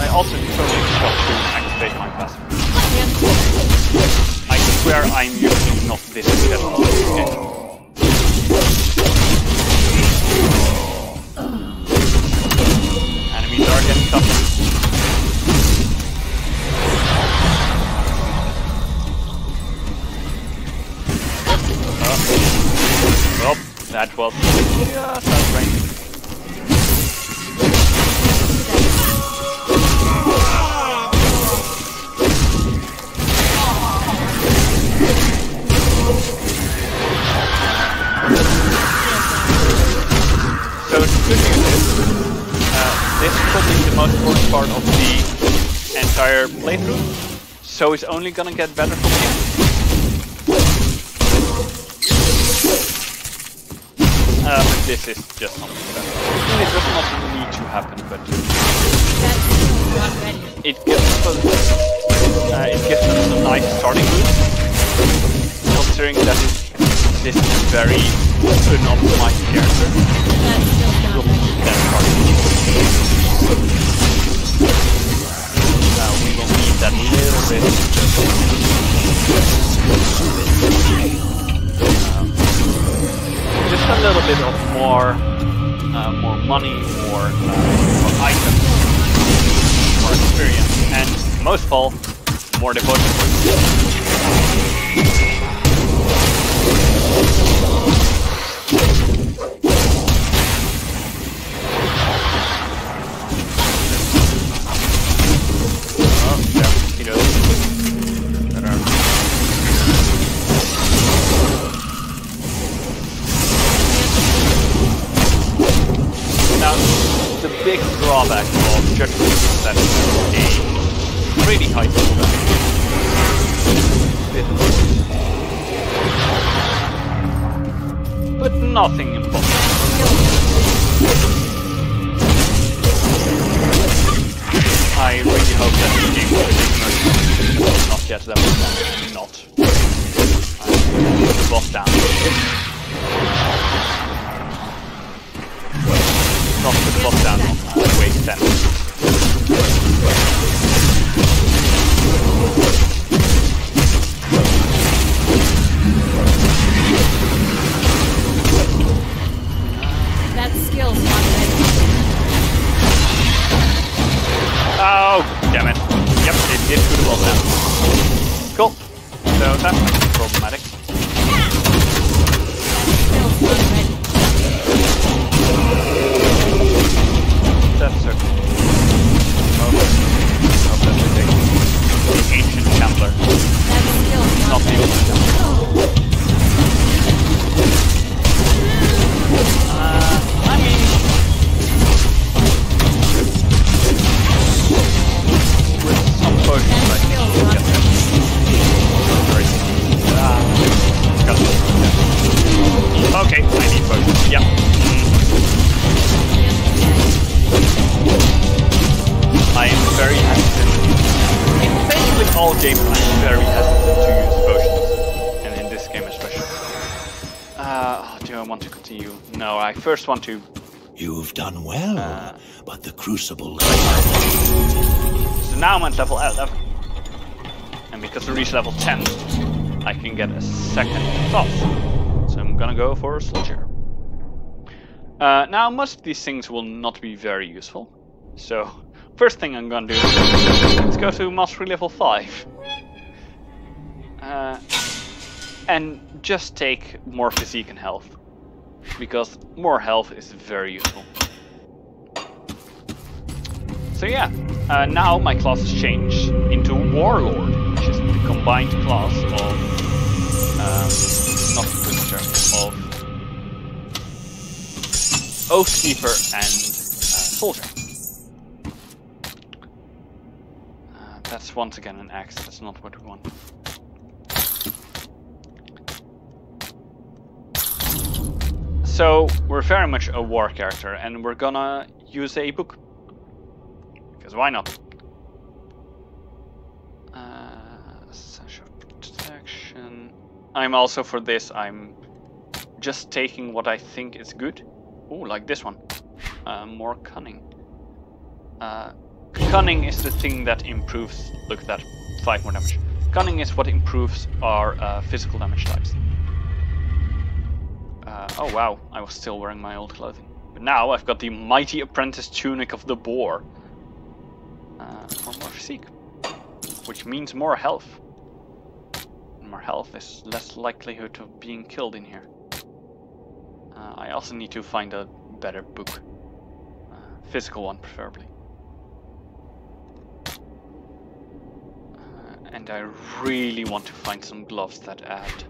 I also totally forgot to activate my passive. I swear I'm usually not this good at this game. Enemies are getting tougher. Well, that was just that range. So the good news is, this is probably the most important part of the entire playthrough. So it's only gonna get better from here. But this is just something better. It does not need to happen, but it gives us a nice starting boost, considering that this is a very unoptimized character. We'll need that starting boost. We will need that little bit. Just a little bit of more money, more items, more experience, and most of all, more devotion. Oh, yeah, he does. Now, the big drawback of Judgment is that it's a pretty high difficulty. But nothing impossible. I really hope that the game will be merciful. Not yet, that was not. I'm put the boss down. Not put the boss down on wave 10. That skill's not ready. Oh, damn it. Yep, it did put the boss down. Cool. So that's problematic. Skill's not ready. That's okay. Oh, that's the thing. The ancient Chandler. That skill's Not not the ready. I mean... with some potions I can still get there. Sorry. Okay, I need potions. Yep. I first want to... You've done well, but the Crucible... So now I'm at level 11. And because I reach level 10, I can get a second class. So I'm gonna go for a Soldier. Now, most of these things will not be very useful. So, first thing I'm gonna do is let's go to Mastery level 5. And just take more physique and health. Because more health is very useful. So yeah, now my class has changed into Warlord, which is the combined class of... not Inquisitor, of Oathkeeper and Soldier. That's once again an axe, that's not what we want. So, we're very much a war character, and we're gonna use a book. Because why not? Essential protection. I'm also, for this, I'm just taking what I think is good. Oh, like this one. More cunning. Cunning is the thing that improves... Look at that, 5 more damage. Cunning is what improves our physical damage types. Oh wow, I was still wearing my old clothing. But now I've got the Mighty Apprentice Tunic of the Boar. For more physique. Which means more health. And more health is less likelihood of being killed in here. I also need to find a better book. Physical one, preferably. And I really want to find some gloves that add...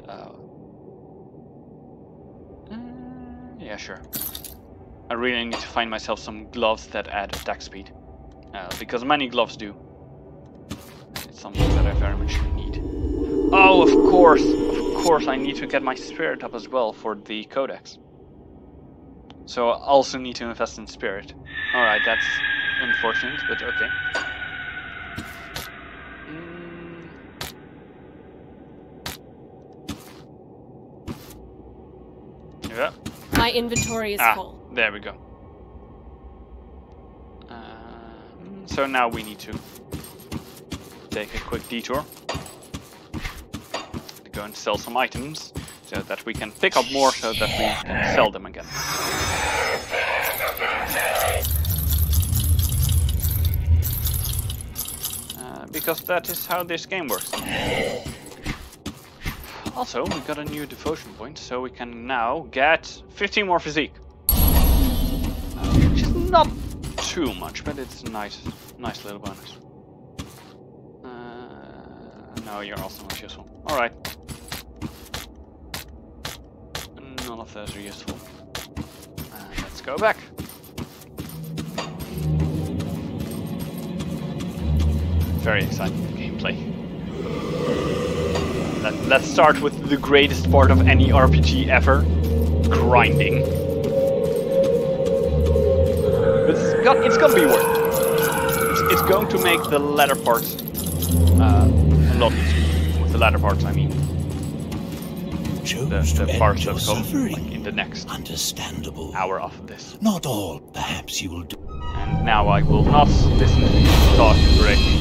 yeah, sure. I really need to find myself some gloves that add attack speed. Because many gloves do. It's something that I very much need. Oh, of course I need to get my spirit up as well for the codex. So I also need to invest in spirit. Alright, that's unfortunate, but okay. Yeah. My inventory is full. There we go. So now we need to take a quick detour to go and sell some items so that we can pick up more so that we can sell them again. Because that is how this game works. Also, we got a new devotion point, so we can now get 15 more physique. Which is not too much, but it's a nice little bonus. No, you're also not useful. Alright. None of those are useful. Let's go back. Very exciting gameplay. Let's start with the greatest part of any RPG ever. Grinding. It's gonna be worth it. It's going to make the latter parts a lot easier. With the latter parts, I mean the parts that come like, in the next hour after this. Not all, perhaps you will do. And now I will not listen to you talk correctly.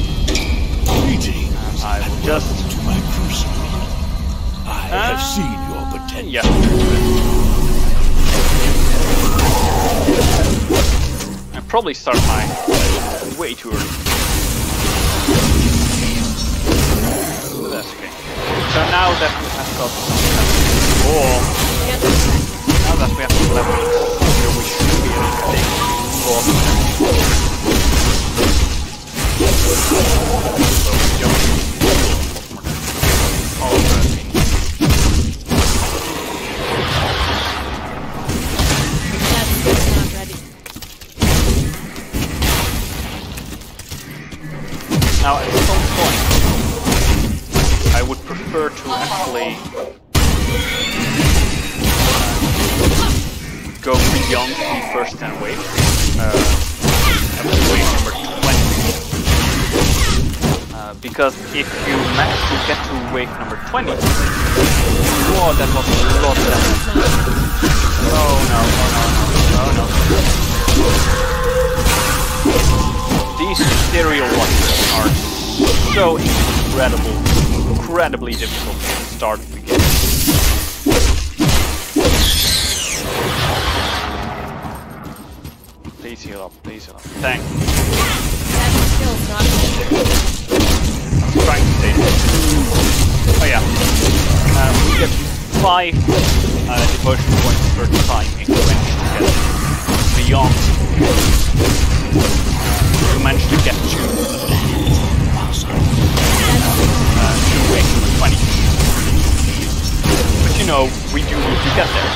Greetings. I will just to my crucible. I have seen your potential. Yeah. I probably start my way too early. But that's okay. So now that we have got some now that we have some level, we should be able to take Now, at some point, I would prefer to actually go beyond the first 10 waves. That was wave number 20. Because if you manage to get to wave number 20, Oh, that was a lot of damage. Oh no. These ethereal ones are so incredibly difficult to start the game. Please heal up. Thank you. I'm trying to stay there. Oh yeah. We get 5 devotion points per time if you manage to get beyond. If you manage to get to 20. But you know, we do need to get there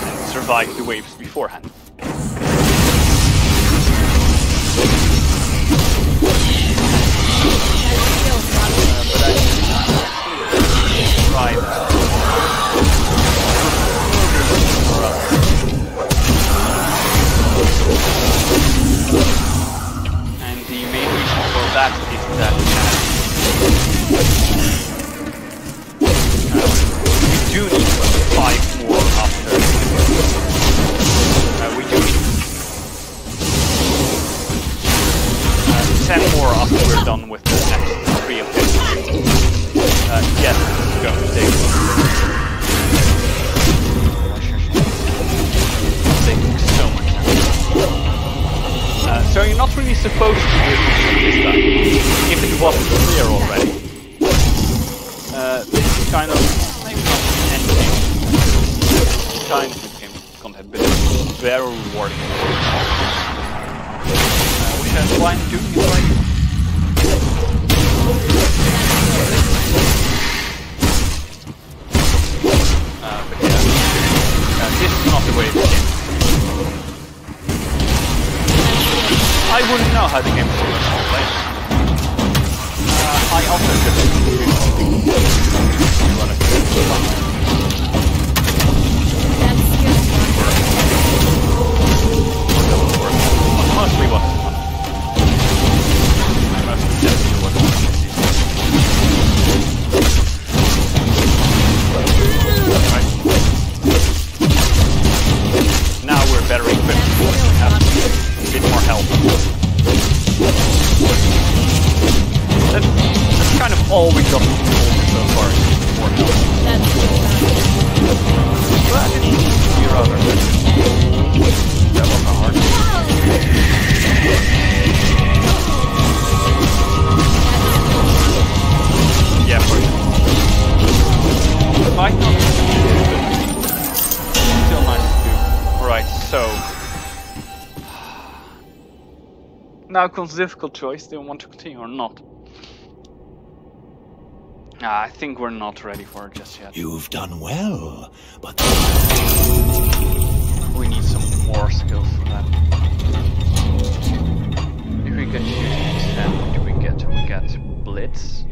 and survive the waves beforehand. Right. And the main reason for that is that we do need 5 more after. We do need 10 more after we're done with the next 3 objectives. Yes, it's going to take so much time. So you're not really supposed to do it this time, if it wasn't clear already. This is kind of, maybe not anything, kind of game content, but it's very rewarding. Which is why I'm doing it right. But yeah, this is not the way of the game. I wouldn't know how the game is supposed to play. I also just run it. Mostly what is fun. Mostly definitely what is fun. Right. Now we're better equipped. We have a bit more health. That's kind of all we got so far. More health. But it should be rather good. That wasn't hard. Yeah, for sure. Might not be but still nice to do. Right, so now comes the difficult choice. Do you want to continue or not? I think we're not ready for it just yet. You've done well, but we need some more skills for that. If we get shooting, then what do we get? We get Blitz.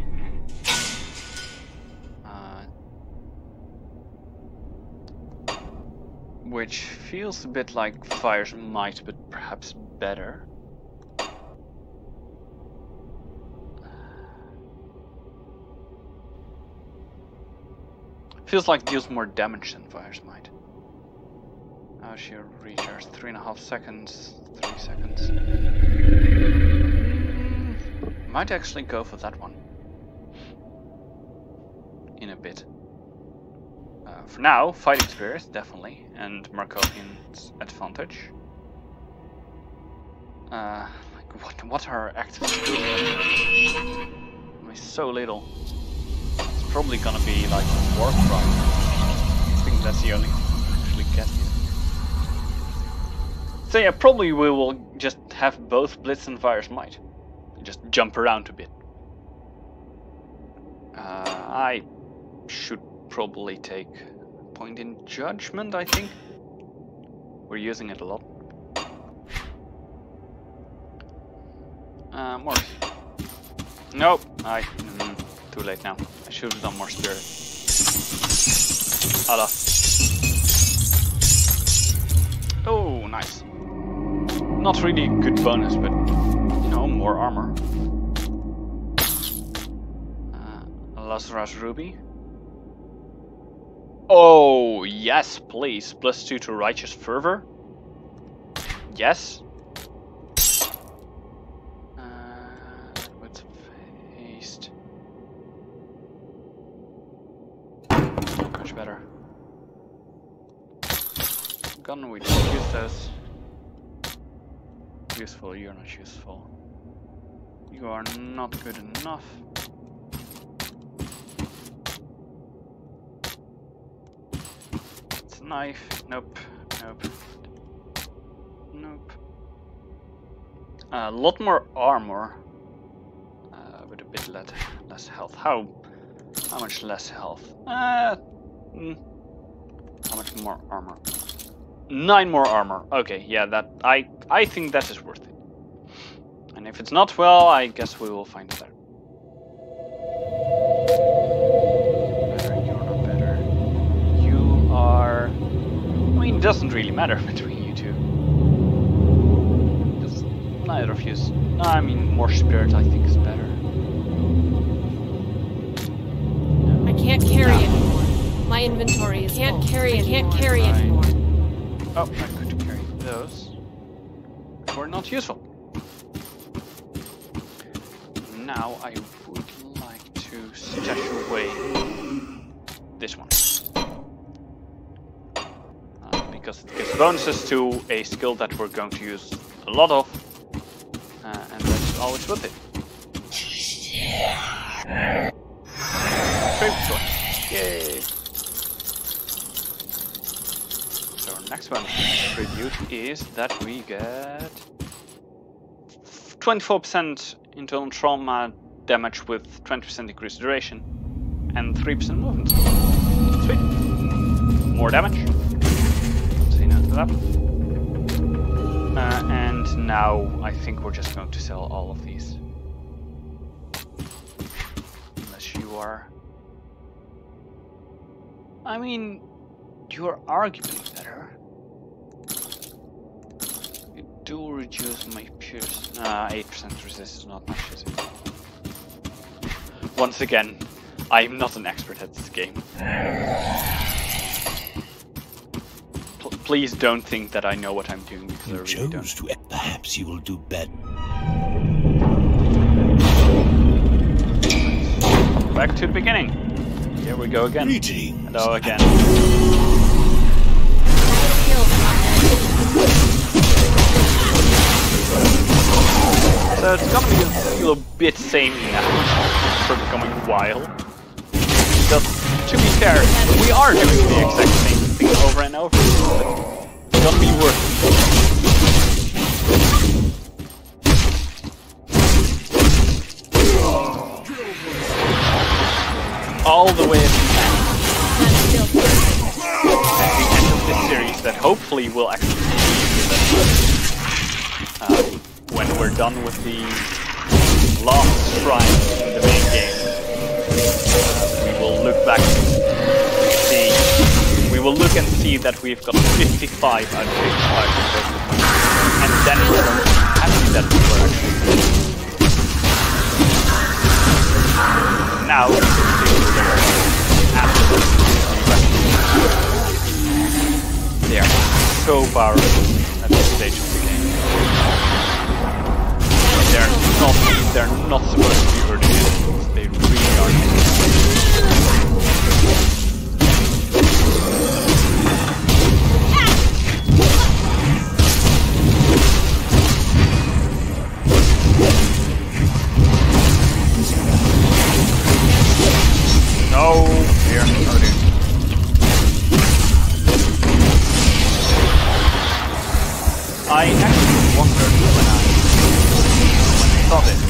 Which feels a bit like Fire's Might, but perhaps better. Feels like deals more damage than Fire's Might. Sheer recharge, 3.5 seconds, 3 seconds. Might actually go for that one. In a bit. For now, fighting spirit, definitely, and Markovian's advantage. Like what are active skills? So little. It's probably gonna be like War Cry. I think that's the only thing I actually get here. So yeah, probably we will just have both Blitz and Fire's Might. Just jump around a bit. I should probably take Point in Judgment, I think. We're using it a lot. More. Nope, too late now. I should have done more Spirit. Allah. Oh, nice. Not really a good bonus, but you know, more armor. Lazarus Ruby. Oh, yes, please. +2 to righteous fervor. Yes. With haste. Much better. Gun, we don't use those. Useful, you're not useful. You are not good enough. It's a knife. Nope. Nope. Nope. A lot more armor. With a bit less health. How much less health? How much more armor? 9 more armor. Okay, yeah, that I think that is worth it. And if it's not, well, I guess we will find better. You're not better. You are. I mean, it doesn't really matter between you two. Because neither of you is. I mean, more spirit I think is better. I can't carry anymore. My inventory is full. I can't carry anymore. Oh, I could carry those. Were not useful. Now I would like to stash away this one. Because it gives bonuses to a skill that we're going to use a lot of. And that's always worth it. Trade choice. Yay! Next one attribute is that we get 24% internal trauma damage with 20% increased duration and 3% movement. Sweet. More damage. Say no to that. And now I think we're just going to sell all of these. Unless you are. I mean, you are arguably better. Do reduce my pierce. 8% resist is not much, is it? Once again, I'm not an expert at this game. Please don't think that I know what I'm doing because I really don't. Perhaps you will do better. Back to the beginning. Here we go again. Greetings. Hello again. So it's gonna feel a bit samey now for becoming wild. Because, to be fair, we are doing the exact same thing over and over, but it's gonna be worth it. All the way at the end of this series that hopefully will actually when we're done with the last shrine in the main game, we will look back and see. We will look and see that we've got 55 out of 55 and then we're happy that we were actually. Now, they are so powerful at this stage of the game. They're not supposed to be hurting enemies. They really are. No, here, oh dude. I actually wondered when I saw this.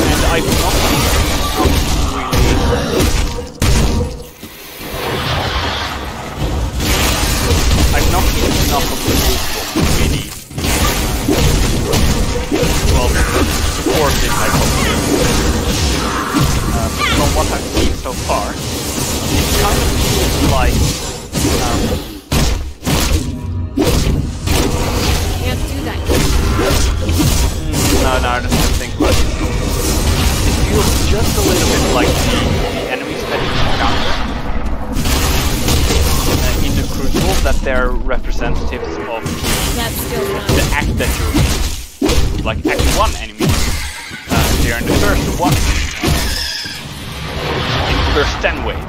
And I've not really. I've not seen enough of the really. Well, support this hypothesis. But from what I've seen so far, it kind of feels like. Can't do that. No, I don't think, but it feels just might be the enemies that you encounter in the Crucible, that they're representatives of That's still not. the act that you're in. Like Act 1 enemies. They're in the first one. In the first 10 waves.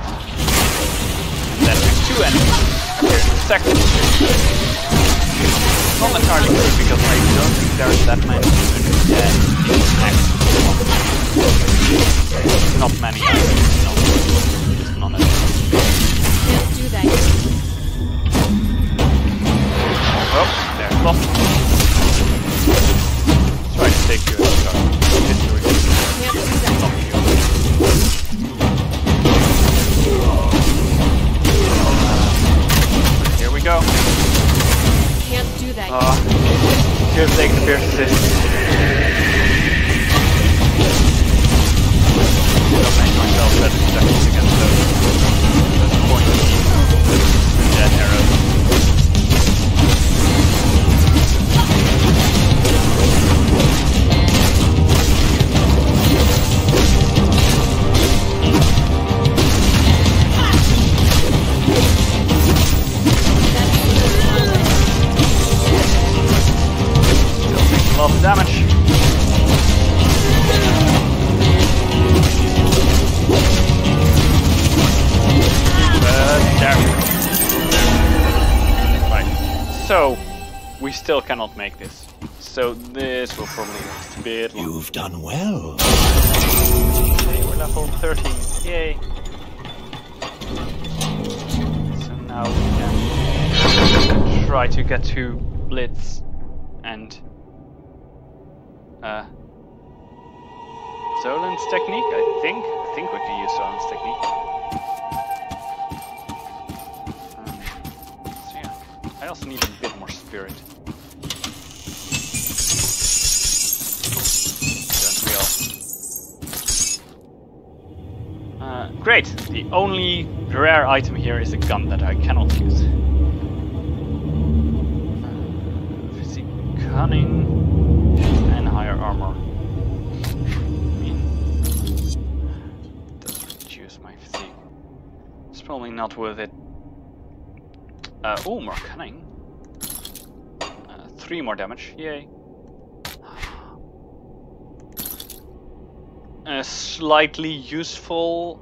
And then Act 2 enemies. They're in the second wave. Not entirely true because I don't think there's that many in Act 1. Not many. Just none of them. Can't do that. Oh, there's lost. Try to take you as a start. Can't do that. Here we go. Can't do that. Here's take the pierce assist. I'll make myself better protected against those points. Dead arrows. A lot of damage. There. Right. So, we still cannot make this. So this will probably last a bit longer. You've done well. Okay, we're level 13. Yay. So now we can try to get to Blitz and Zolan's technique, I think we can use Zolan's technique. So yeah, I also need a bit more spirit. Don't we all? Great! The only rare item here is a gun that I cannot use. Physique cunning and higher armor. Probably not worth it. Oh, more cunning. 3 more damage, yay. A slightly useful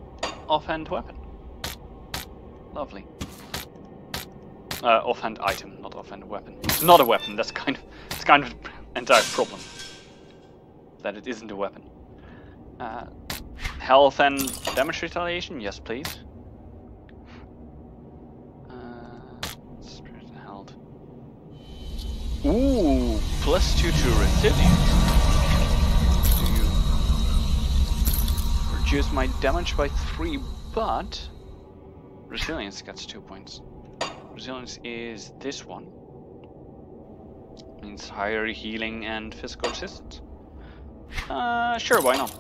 offhand weapon. Lovely. Offhand item, not offhand weapon. It's not a weapon, that's kind of the entire problem. That it isn't a weapon. Health and damage retaliation, yes please. Ooh, +2 to resilience. Do you reduce my damage by 3, but resilience gets 2 points. Resilience is this one. Means higher healing and physical resistance. Sure, why not?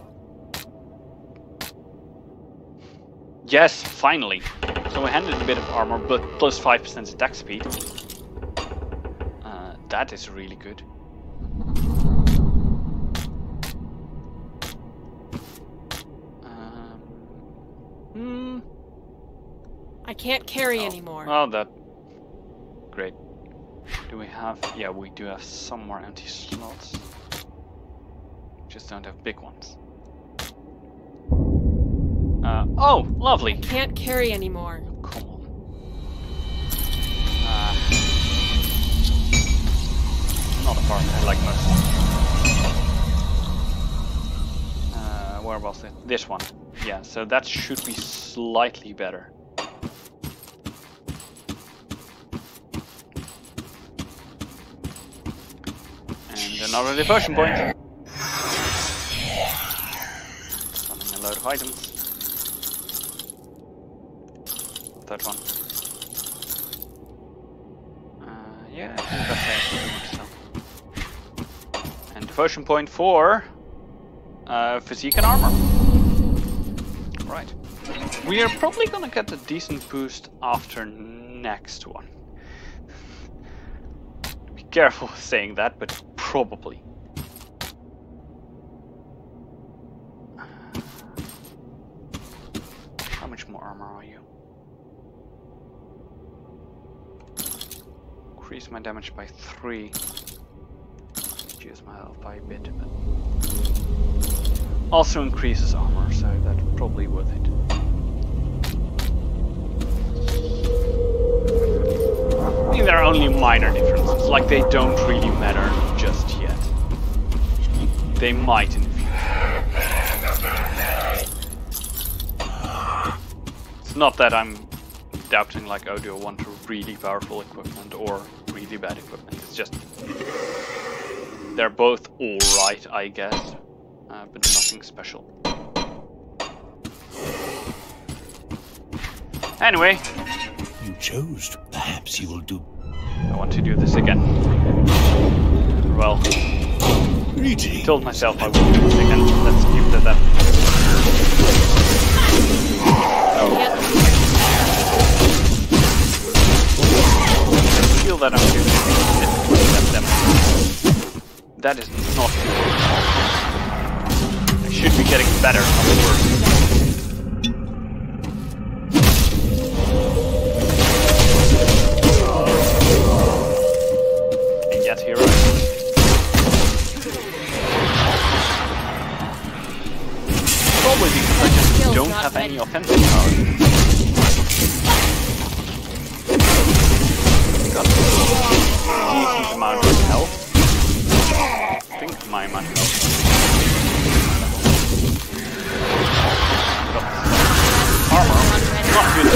Yes, finally. So we handed a bit of armor, but plus 5% attack speed. That is really good. I can't carry anymore. Oh, that. Great. Do we have? Yeah, we do have some more empty slots. Just don't have big ones. Oh, lovely. I can't carry anymore. Come on. Not a part I like most. Where was it? This one. Yeah, so that should be slightly better. And another devotion point. Summoning a load of items. Third one. Yeah, I think that's actually much so. And devotion point for physique and armor. Right. We are probably gonna get a decent boost after next one. Be careful saying that, but probably. much more armor are you? Increase my damage by 3. Reduce my health by a bit, but also increases armor, so that's probably worth it. I mean, there are only minor differences, like they don't really matter just yet. They might in the future. It's not that I'm doubting, like, oh, do I want really powerful equipment or really bad equipment? It's just they're both alright, I guess, but nothing special. Anyway, You chose to. Perhaps you will do. I want to do this again. Well, Greetings. told myself I would do this again. Let's keep that. I feel that I'm doing them. That is not good. I should be getting better, not worse. And yet here I am. Probably because I just don't have any offensive power. Got a decent amount of health. I think my amount of health. Got armor. Not good.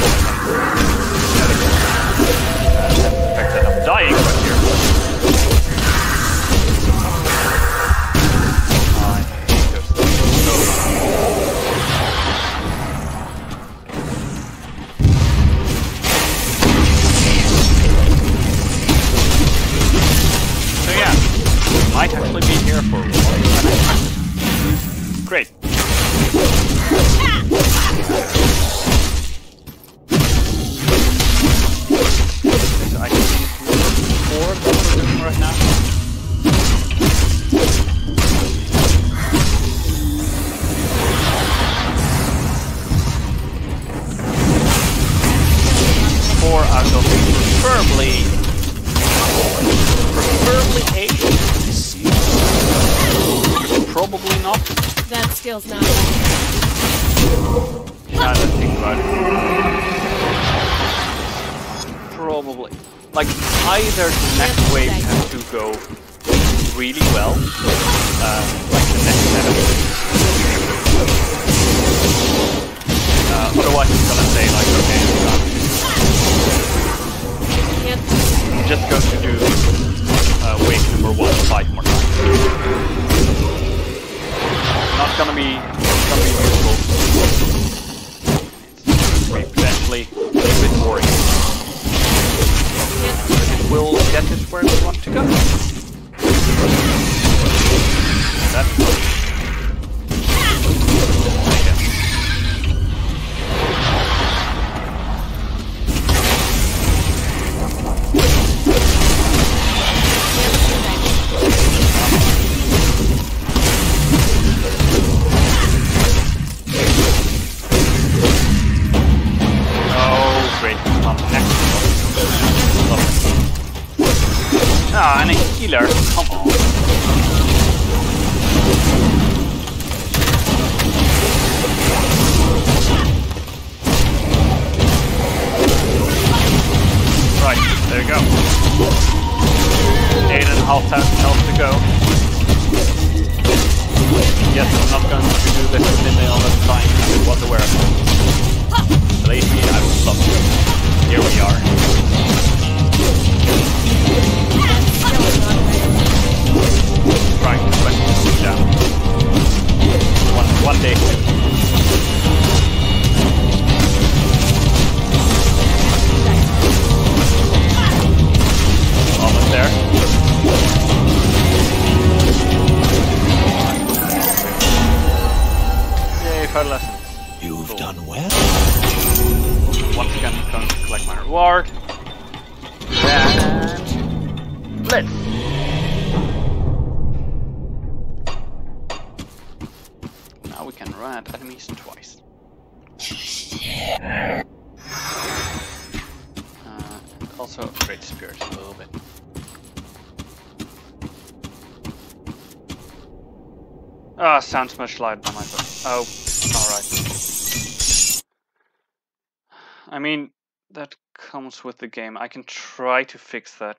The fact that I'm dying right here. Might actually be here for a while. Great. So I can see 4 of them we're doing right now. Four out of preferably 8. Probably not. That skill's not. Now let's think about it. Probably. Like, either the next wave has to go really well, like the next set of otherwise it's gonna say, like, okay, I'm just going to do wave number 1 5 more times. Not gonna be useful. It's potentially a little bit boring. We'll get it where we want to go. That's good. Ah, and a healer, come on. Right, there you go. 8.5 health to go. Yes, I'm not going to do this within the other time I was aware of it. Believe me, I would love to. Here we are. Right, 20 down. One day. Almost there. Yay, 5 lessons. You've done well. Once again, I'm going to collect my reward. And let's. Now we can run at enemies twice. Also upgrade spirit a little bit. Ah, sounds much louder than I thought. Oh, alright. I mean, that comes with the game. I can try to fix that.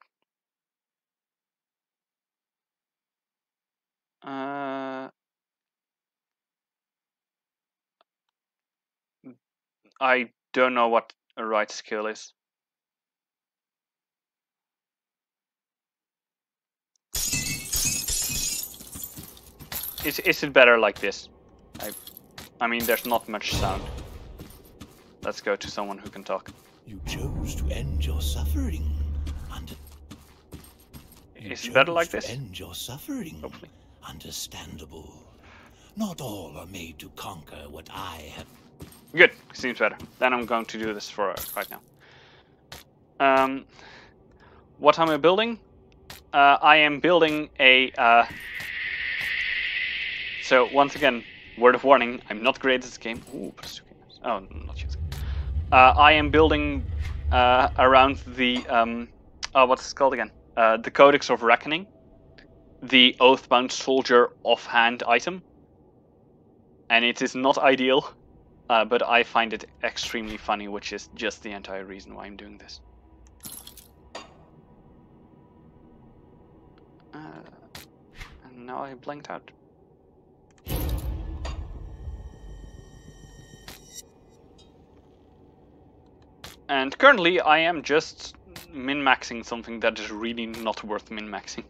I don't know what a right skill is. Is it better like this? I mean, there's not much sound. Let's go to someone who can talk. You chose to end your suffering. Is it better like this? End your suffering. Hopefully. Understandable. Not all are made to conquer what I have. Good. Seems better. Then I'm going to do this for right now. What am I building? I am building a. So once again, word of warning: I'm not great at this game. Ooh, oh, not yet. I am building around the what's it called again? The Codex of Reckoning, the Oathbound Soldier offhand item, and it is not ideal, but I find it extremely funny, which is just the entire reason why I'm doing this. And now I blanked out. And currently I am just min-maxing something that is really not worth min-maxing.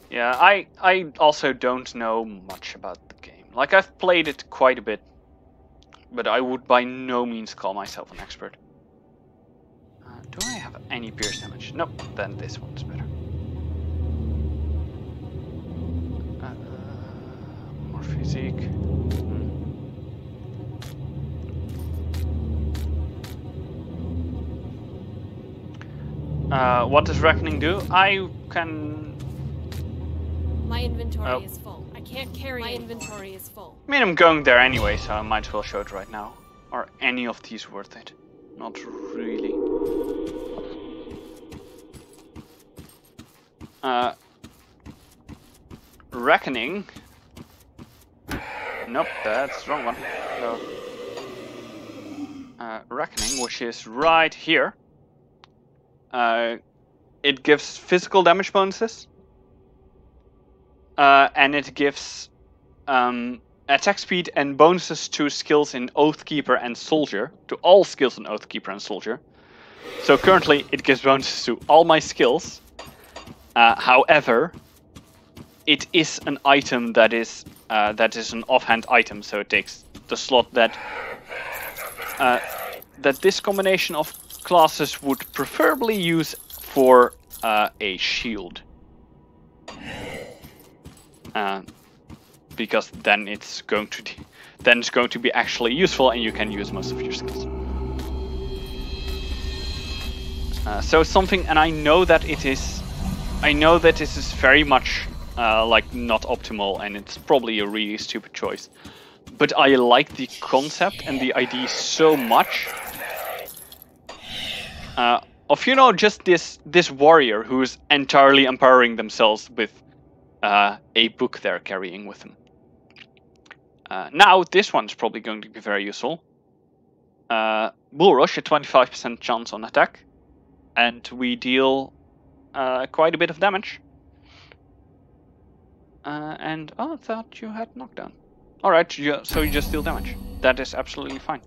Yeah, I also don't know much about the game. Like, I've played it quite a bit, but I would by no means call myself an expert. Do I have any pierce damage? Nope, then this one's better. More physique. What does Reckoning do? I can... My inventory is full. I can't carry my inventory is full. I mean, I'm going there anyway, so I might as well show it right now. Are any of these worth it? Not really. Reckoning. Nope, that's the wrong one. So, Reckoning, which is right here. It gives physical damage bonuses. And it gives attack speed and bonuses to skills in Oathkeeper and Soldier. To all skills in Oathkeeper and Soldier. So currently it gives bonuses to all my skills. However, it is an item that is an offhand item, so it takes the slot that this combination of classes would preferably use for a shield. Because then it's going to be actually useful, and you can use most of your skills. So something, and I know that it is. I know that this is very much like not optimal, and it's probably a really stupid choice. But I like the concept and the idea so much. Of, you know, just this warrior who is entirely empowering themselves with a book they're carrying with them. Now this one's probably going to be very useful. Bull Rush, a 25% chance on attack, and we deal quite a bit of damage. And oh, I thought you had knockdown. Alright, so you just deal damage. That is absolutely fine.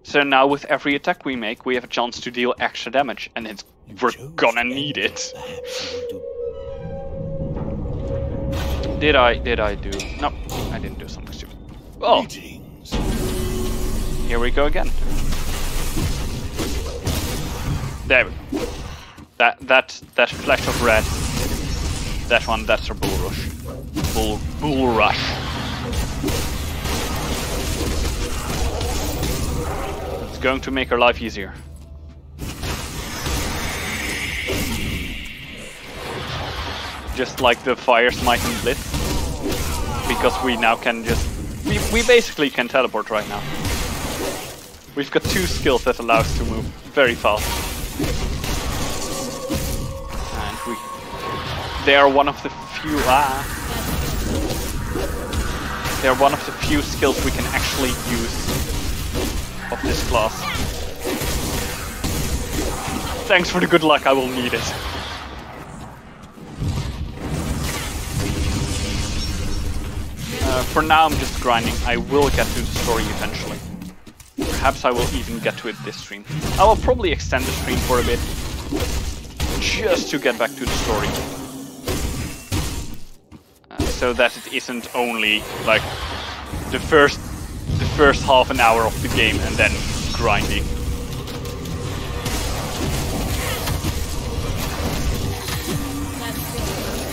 So now with every attack we make, we have a chance to deal extra damage, and we're gonna need it. Did I do? No, I didn't do something stupid. Oh, here we go again. There we go. That flash of red. That one, that's our Bull Rush. Bull Rush. It's going to make our life easier. just like the Fire Smite and Blitz, because we now can just we basically can teleport right now. We've got 2 skills that allow us to move very fast, and they are one of the few they are one of the few skills we can actually use of this class. Thanks for the good luck, I will need it. For now I'm just grinding. I will get to the story eventually. Perhaps I will even get to it this stream. I will probably extend the stream for a bit, just to get back to the story. So that it isn't only like the first half an hour of the game and then grinding.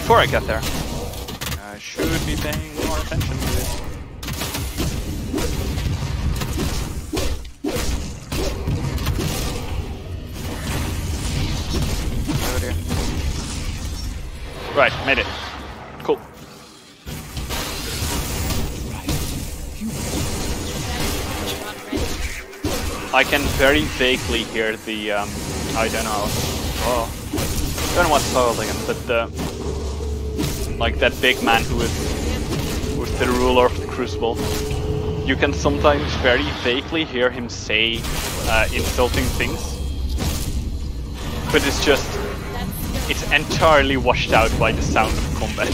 Before I get there, I should be paying more attention to this. Oh dear. Right, made it. Cool. I can very vaguely hear the I don't know. Oh, I don't know what's called again, but like that big man who is the ruler of the Crucible. You can sometimes very vaguely hear him say insulting things, but it's entirely washed out by the sound of combat.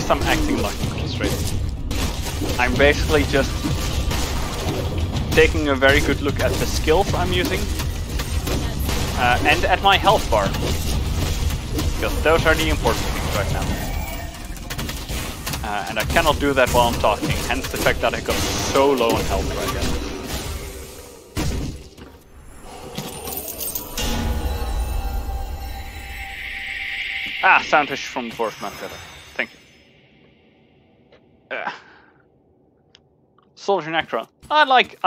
I'm acting like I'm concentrating. I'm basically just taking a very good look at the skills I'm using and at my health bar, because those are the important things right now. And I cannot do that while I'm talking, hence the fact that I got so low on health right now. Ah, Soundfish from the Forest Map Gather. Thank you. Soldier Necro. I like.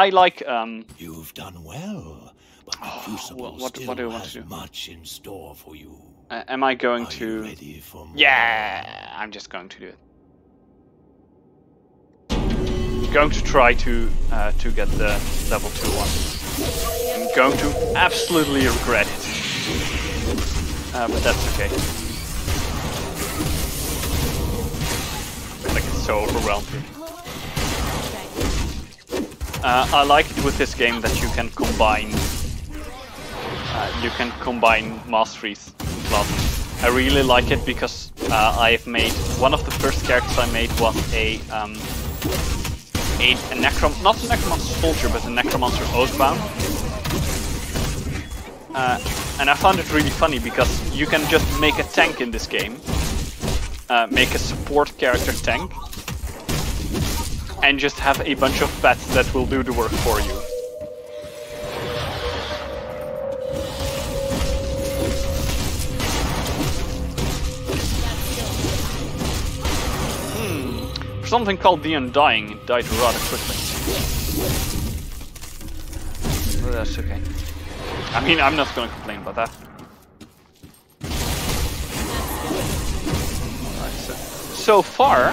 You've done well, but the Crucible what do I want to do? Much in store for you. Am I going Are to? you ready for more? Yeah, I'm just going to do it. Going to try to get the level 2 one. I'm going to absolutely regret it, but that's okay. Like it's so overwhelming. I like it with this game that you can combine masteries and classes. I really like it because I've made one of the first characters I made was a not a necromancer soldier, but a necromancer oathbound. And I found it really funny because you can just make a tank in this game. Make a support character tank, and just have a bunch of pets that will do the work for you. For something called the Undying, it died rather quickly. But that's okay. I mean, I'm not going to complain about that. So far,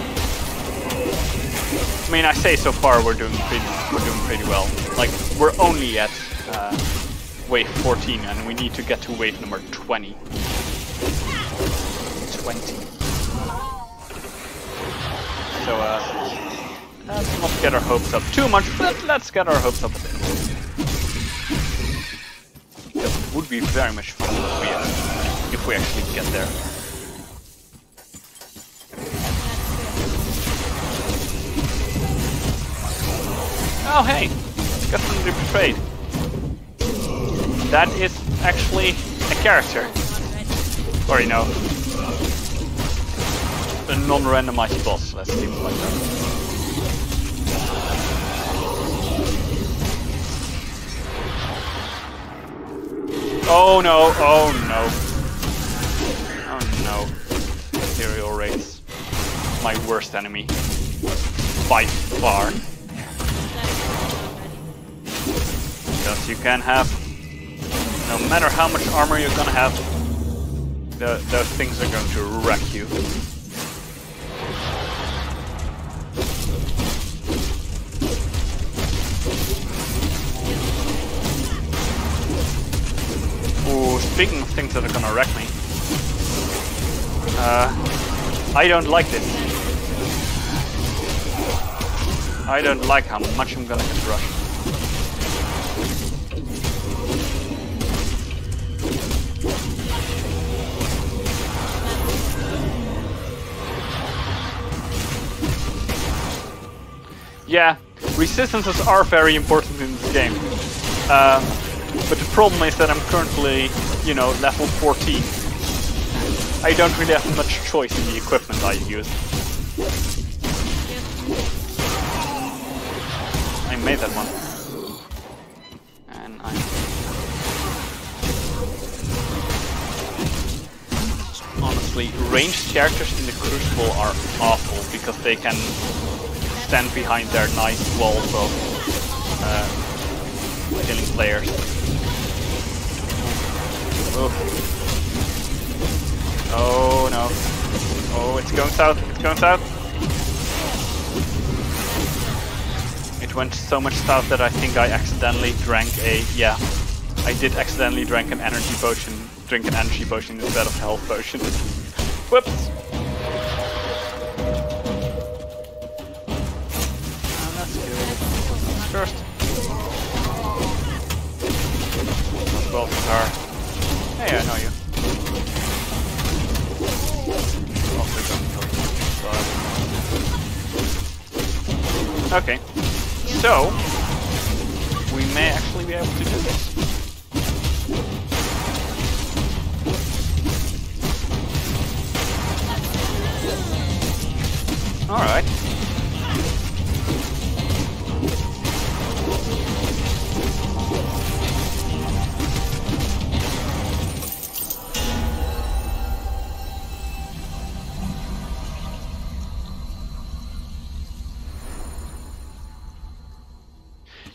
I mean, I say so far we're doing pretty well. Like we're only at wave 14, and we need to get to wave number 20. 20. So let's not get our hopes up too much, but let's get our hopes up a bit. Because it would be very much fun if we actually get there. Oh hey, Definitely Betrayed. That is actually a character. Or you know, a non-randomized boss, let's keep it like that. Oh no, oh no. Oh no. Imperial Wraiths. My worst enemy. By far. Because you can have, no matter how much armor you're gonna have, those things are going to wreck you. Ooh, speaking of things that are gonna wreck me, I don't like this. I don't like how much I'm gonna get rushed. Yeah, resistances are very important in this game. But the problem is that I'm currently, you know, level 14. I don't really have much choice in the equipment I use. I made that one. And honestly, ranged characters in the Crucible are awful because they can stand behind their nice walls of killing players. Oh. Oh no. Oh, it's going south. It's going south. It went so much south that I think I accidentally drank a... Yeah, I did accidentally drink an energy potion instead of health potion. Whoops. Let's do it first. Both are... Hey, I know you. Okay, so we may actually be able to do this. All right.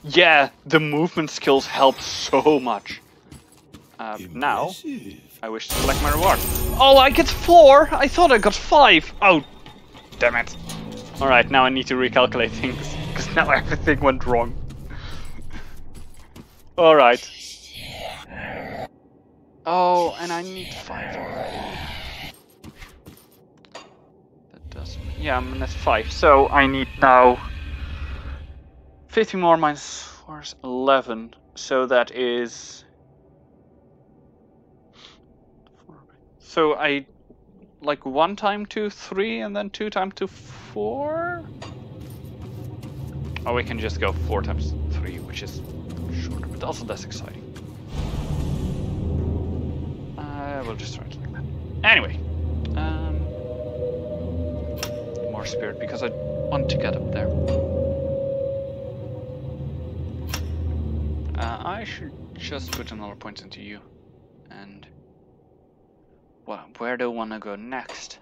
Yeah, the movement skills help so much. Now, I wish to collect my reward. Oh, I get 4! I thought I got 5! Oh, damn it. Alright, now I need to recalculate things, because now everything went wrong. Alright. Oh, and I need 5 already. That does... Yeah, I'm at 5, so I need now... 50 more minus 4 is 11, so that is... So I... like 1 time 2, 3, and then 2 times 2, 4? Oh, we can just go 4 times 3, which is shorter, but also less exciting. We'll just try it like that. Anyway. More spirit, because I want to get up there. I should just put another point into you. And... well, where do I want to go next?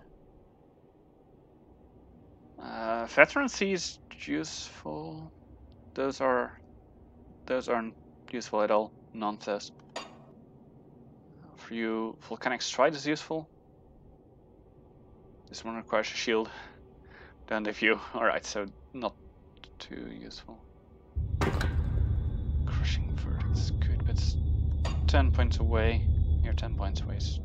Veterancy is useful. Those aren't useful at all. Nonsense. For you, Volcanic Stride is useful. This one requires a shield. Then if you... alright, so not too useful. Crushing Verdict's good, but it's 10 points away. You're 10 points away. Sure.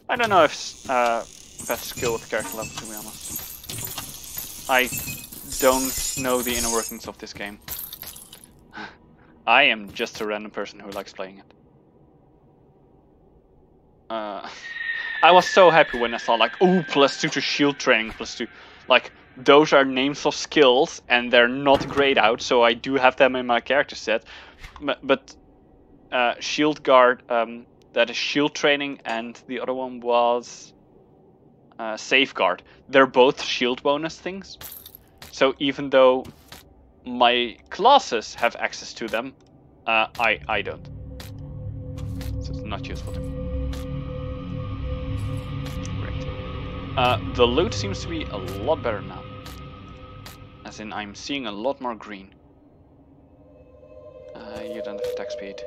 I don't know if that's skill with character level, to be honest. I don't know the inner workings of this game. I am just a random person who likes playing it. I was so happy when I saw like, oh, +2 to shield training, +2, like those are names of skills, and they're not grayed out, so I do have them in my character set. But Shield Guard, that is shield training, and the other one was Safeguard. They're both shield bonus things. So even though my classes have access to them, I don't. So it's not useful to me. Great. The loot seems to be a lot better now. As in, I'm seeing a lot more green. You don't have attack speed.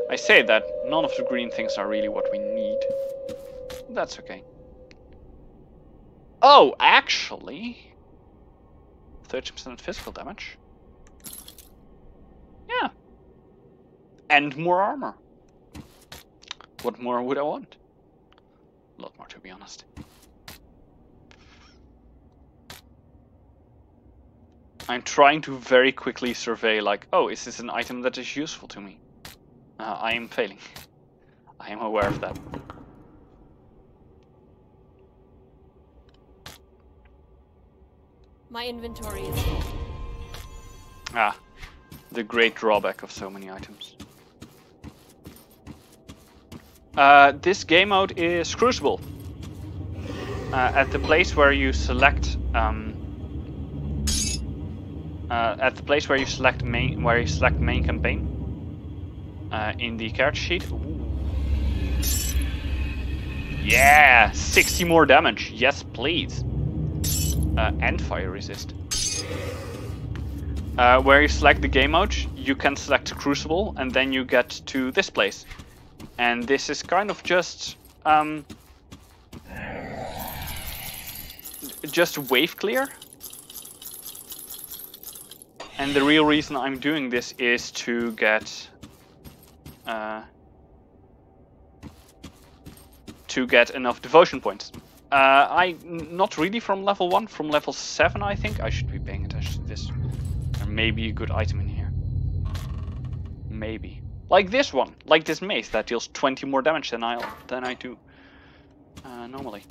I say that none of the green things are really what we need. That's okay. Oh, actually, 30% physical damage. Yeah. And more armor. What more would I want? A lot more, to be honest. I'm trying to very quickly survey, like, oh, is this an item that is useful to me? I am failing. I am aware of that. My inventory is full. Ah, the great drawback of so many items. This game mode is Crucible. At the place where you select main campaign in the character sheet. Ooh. Yeah, 60 more damage. Yes, please. And fire resist. Where you select the game mode, you can select Crucible, and then you get to this place. And this is kind of just wave clear. And the real reason I'm doing this is to get enough devotion points. Not really from level 1, from level 7 I think. I should be paying attention to this. There may be a good item in here. Maybe. Like this one, like this mace that deals 20 more damage than I do normally.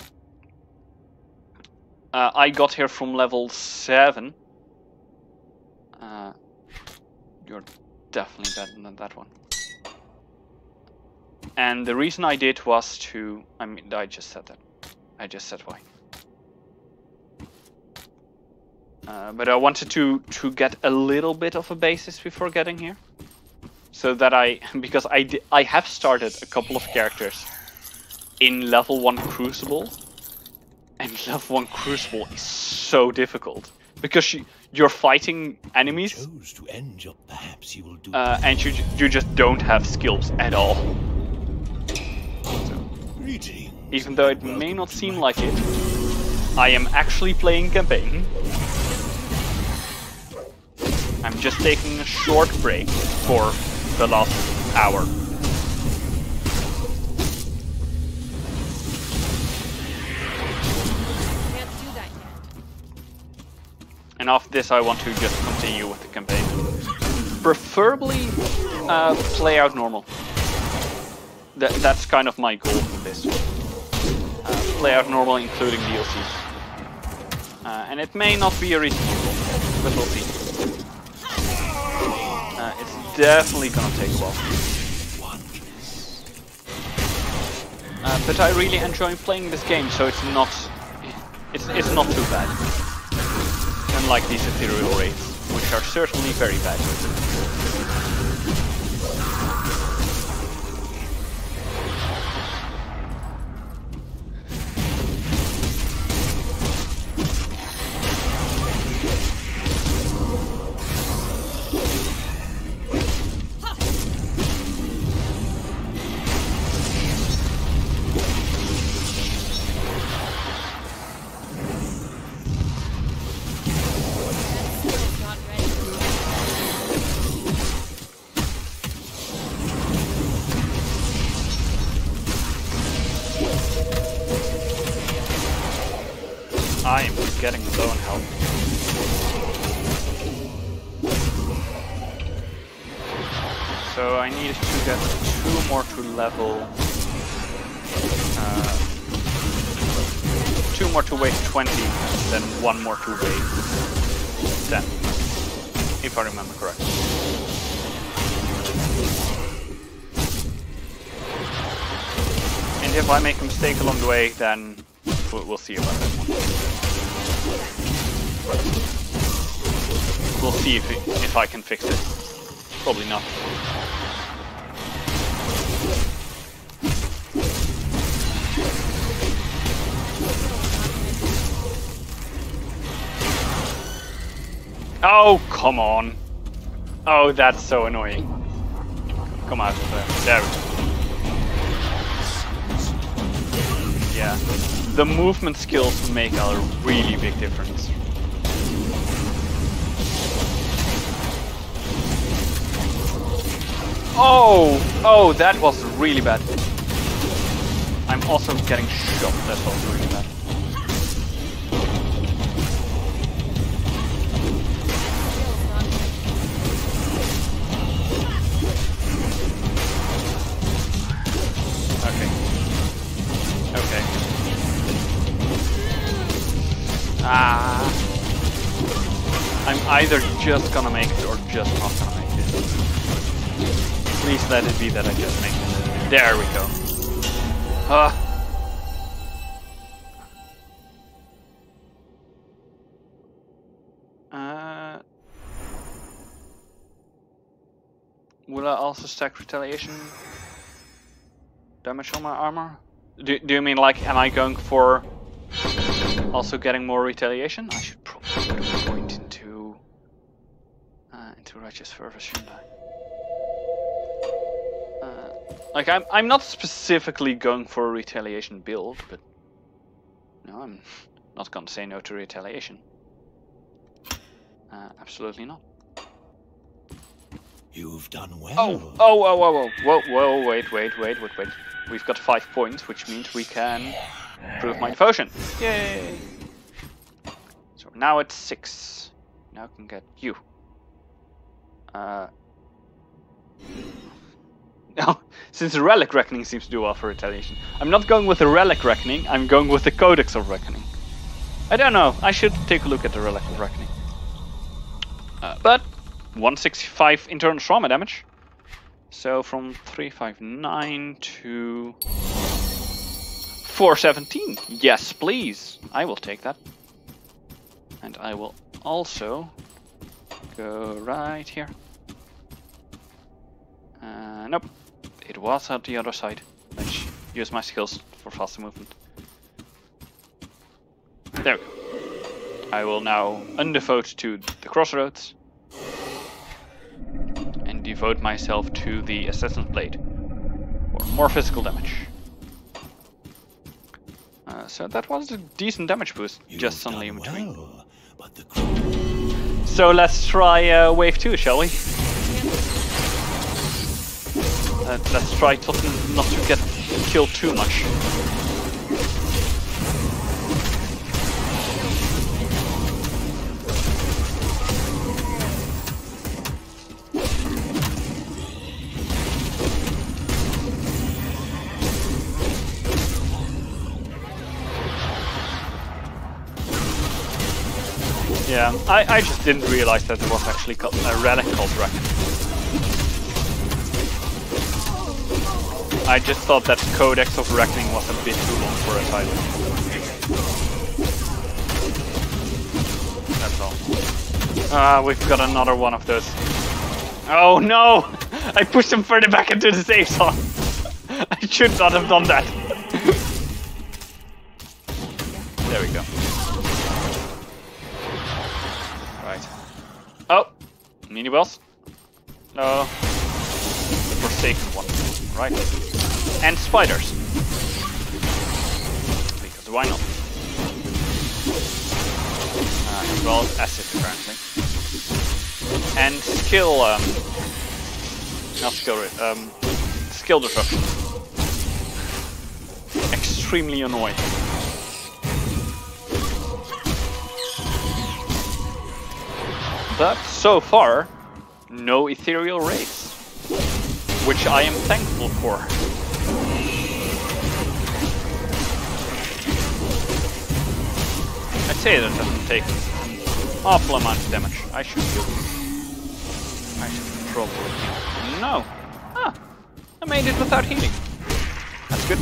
I got here from level 7. You're definitely better than that one. And the reason I did was to... I mean, I just said that. I just said why. But I wanted to get a little bit of a basis before getting here. So that because I have started a couple of characters in level 1 Crucible. And level 1 Crucible is so difficult. Because you're fighting enemies, and you just don't have skills at all. So, even though it may not seem like it, I am actually playing campaign. I'm just taking a short break for the last hour. And after this I want to just continue with the campaign. Preferably play out normal. That's kind of my goal for this. Play out normal including DLCs. And it may not be a reasonable goal, but we'll see. It's definitely gonna take a while. But I really enjoy playing this game, so it's not too bad. Unlike these ethereal raids, which are certainly very bad. I'm getting low on health. So I needed to get 2 more to level 2 more to wave 20, then 1 more to wave 10. If I remember correctly. And if I make a mistake along the way, then we'll see about that one. We'll see if I can fix it. Probably not. Oh, come on. Oh, that's so annoying. Come out of there. There we go. Yeah. The movement skills make a really big difference. Oh! Oh, that was really bad. I'm also getting shot. That's also really bad. Okay. I'm either just gonna make it or just not gonna make it. Please let it be that I just make it. There we go. Will I also stack retaliation damage on my armor? Do you mean like, am I going for also getting more retaliation? I should probably put a point into Righteous Fervor, shouldn't I? Like I'm not specifically going for a retaliation build, but no, I'm not going to say no to retaliation. Absolutely not. You've done well. Whoa, wait. We've got 5 points, which means we can improve my devotion. Yay! So now it's 6. Now I can get you. Now, since the Relic Reckoning seems to do well for retaliation, I'm not going with the Relic Reckoning, I'm going with the Codex of Reckoning. I don't know, I should take a look at the Relic of Reckoning. But 165 internal trauma damage. So from 359 to 417. Yes, please. I will take that. And I will also go right here. Nope. It was at the other side. Let's use my skills for faster movement. There we go. I will now undevote to the Crossroads. And devote myself to the Assassin's Blade for more physical damage. So that was a decent damage boost, just suddenly in between. Well, but the So let's try wave 2, shall we? Let's try not to get killed too much. Yeah, I just didn't realize that there was actually a relic called Reckoning. I just thought that Codex of Reckoning was a bit too long for a title. That's all. We've got another one of those. Oh no! I pushed him further back into the safe zone. I should not have done that. There we go. Right. Oh! Mini boss? No. The Forsaken one. Right. And spiders. Because why not? As well as acid, apparently. And skill, not skill rate, skill disruption. Extremely annoying. But so far, no ethereal rays, which I am thankful for. say that doesn't take an awful amount of damage. I should probably heal. No. Ah, I made it without healing. That's good.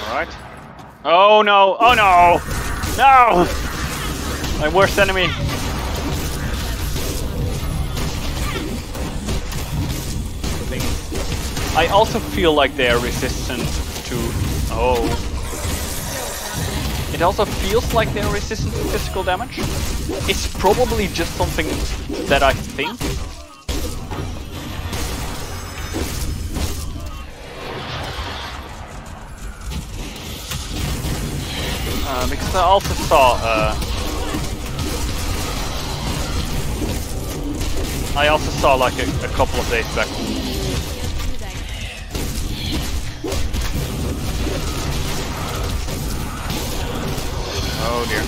Alright. Oh no! Oh no! No! My worst enemy! I also feel like they are resistant to... Oh. It also feels like they're resistant to physical damage. It's probably just something that I think. Because I also saw... I also saw like a couple of days back. Oh dear.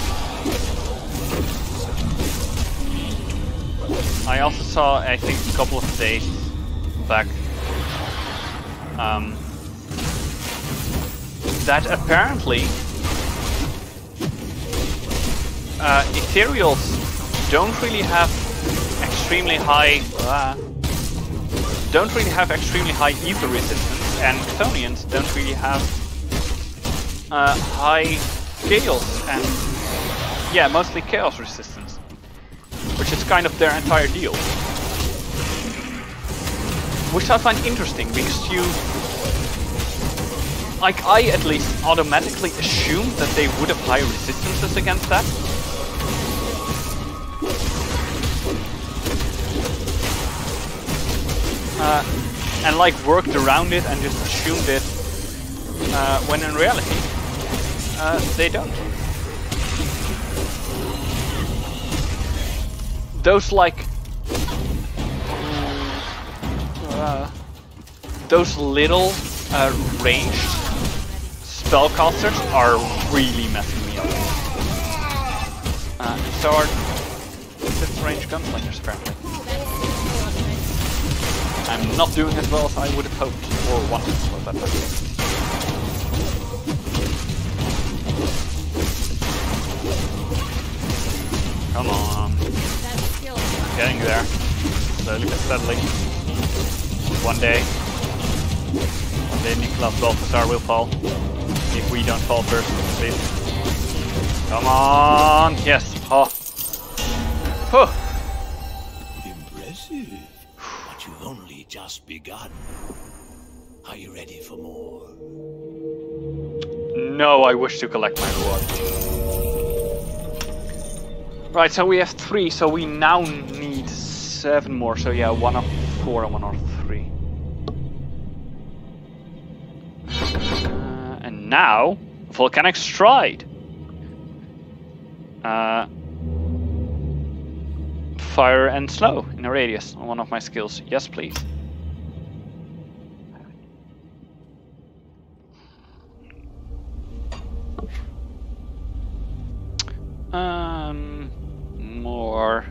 I also saw, I think, a couple of days back, that apparently ethereals don't really have extremely high ether resistance, and Chthonians don't really have high chaos and yeah, mostly chaos resistance, which is kind of their entire deal. Which I find interesting because you, like, I at least automatically assumed that they would have high resistances against that. And like worked around it and just assumed it, when in reality they don't. Those like those little ranged spellcasters are really messing me up. So are this ranged gunslingers apparently. I'm not doing as well as I would have hoped or wanted for that matter. Come on. Getting there. Slowly but steadily. One day Nicholas Balthazar will fall. If we don't fall first, please. Come on! Yes! Oh! Huh. Impressive. But you've only just begun. Are you ready for more? No, I wish to collect my reward. Right, so we have 3, so we now need 7 more. So yeah, 1 of 4 and 1 of 3. And now, Volcanic Stride. Fire and slow in a radius on one of my skills. Yes, please. More.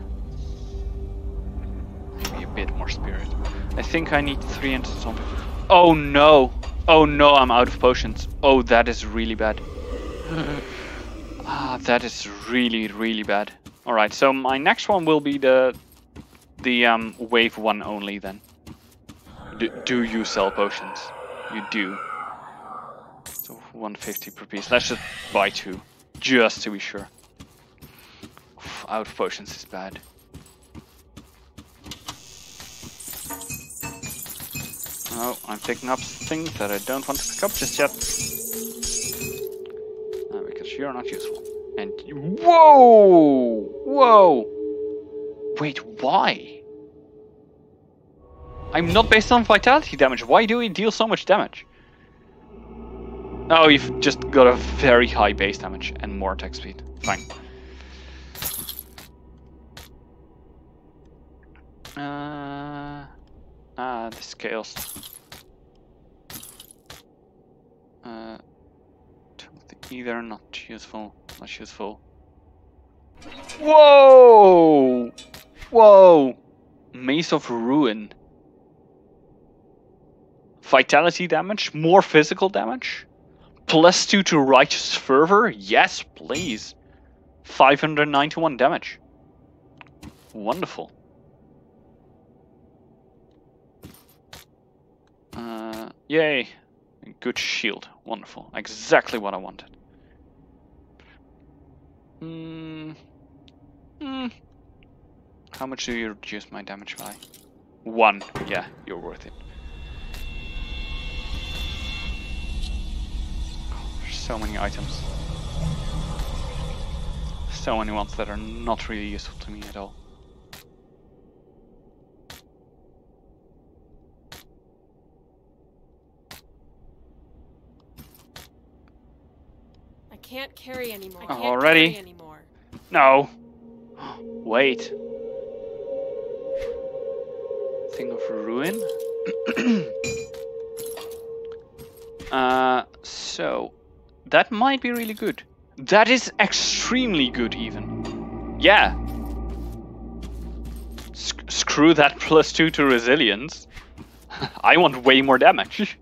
Maybe a bit more spirit. I think I need 3 into something. Oh no! Oh no, I'm out of potions. Oh, that is really bad. That is really, really bad. Alright, so my next one will be the wave 1 only then. Do you sell potions? You do. So 150 per piece. Let's just buy 2. Just to be sure. Out of potions is bad. Oh, I'm picking up things that I don't want to pick up just yet. Because you're not useful. And whoa! Whoa! Wait, why? I'm not based on vitality damage. Why do we deal so much damage? Oh, you've just got a very high base damage and more attack speed. Fine. The scales. Either not useful, not useful. Whoa! Whoa! Maze of Ruin. Vitality damage, more physical damage. +2 to Righteous Fervor, yes please. 591 damage. Wonderful. Yay. Good shield, wonderful. Exactly what I wanted. How much do you reduce my damage by? 1. Yeah, you're worth it. There's so many items. So many ones that are not really useful to me at all. I can't carry anymore. I can't Already? carry anymore. No. Wait. Thing of Ruin. So that might be really good. That is extremely good, even. Yeah. Screw that +2 to resilience. I want way more damage.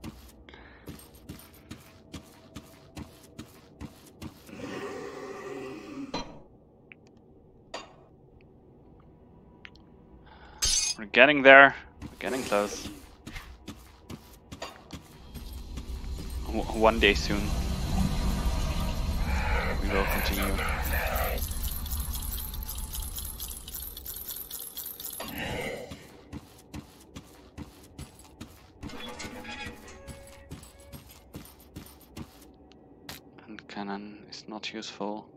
We're getting there. We're getting close. One day soon. We will continue. And cannon is not useful.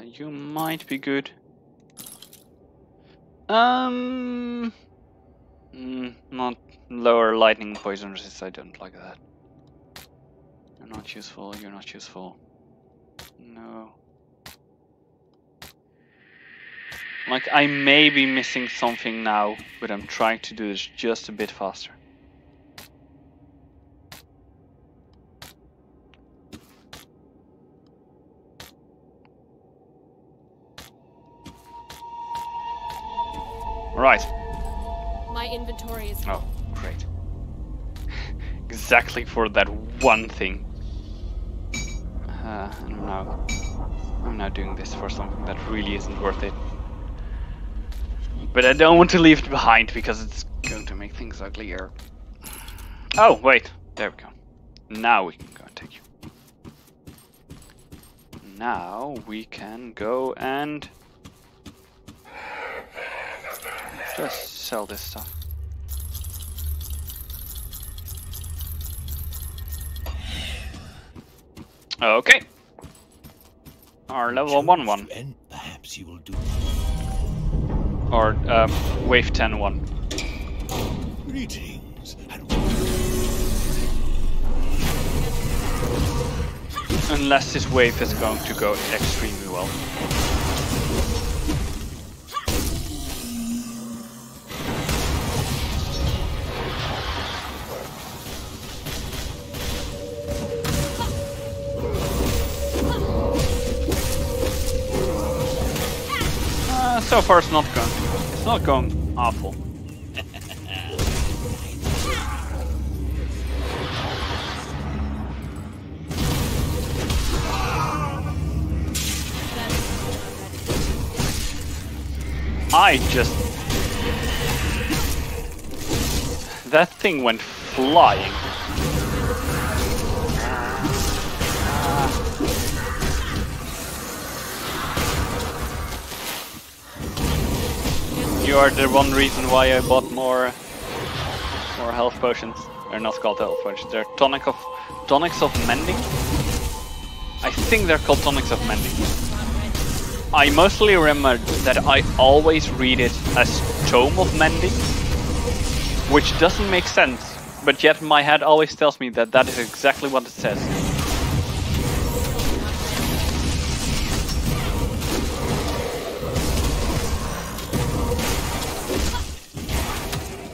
You might be good. Not lower lightning poison resist. I don't like that. You're not useful. You're not useful. No. Like, I may be missing something now, but I'm trying to do this just a bit faster. Right. My inventory is full. Oh, great. Exactly for that one thing. I'm now doing this for something that really isn't worth it. But I don't want to leave it behind because it's going to make things uglier. Oh, wait. There we go. Now we can go and take you. Now we can go and just sell this stuff. Okay. Our level 1-1. Perhaps you will do. Or wave 10-1. Greetings and Unless this wave is going to go extremely well. So far it's not going awful. That thing went flying. You are the one reason why I bought more health potions. They're not called health potions. They're tonics of mending. I think they're called tonics of mending. I mostly remember that I always read it as Tome of Mending, which doesn't make sense, but yet my head always tells me that that is exactly what it says.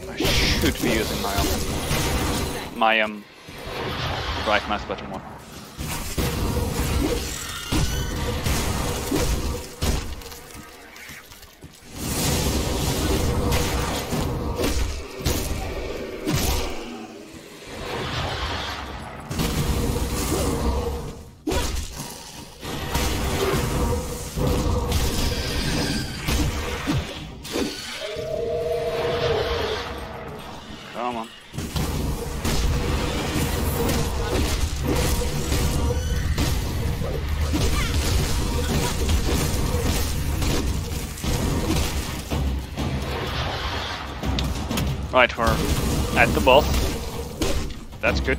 I should be using my right mouse button one. Right, we're at the boss. That's good.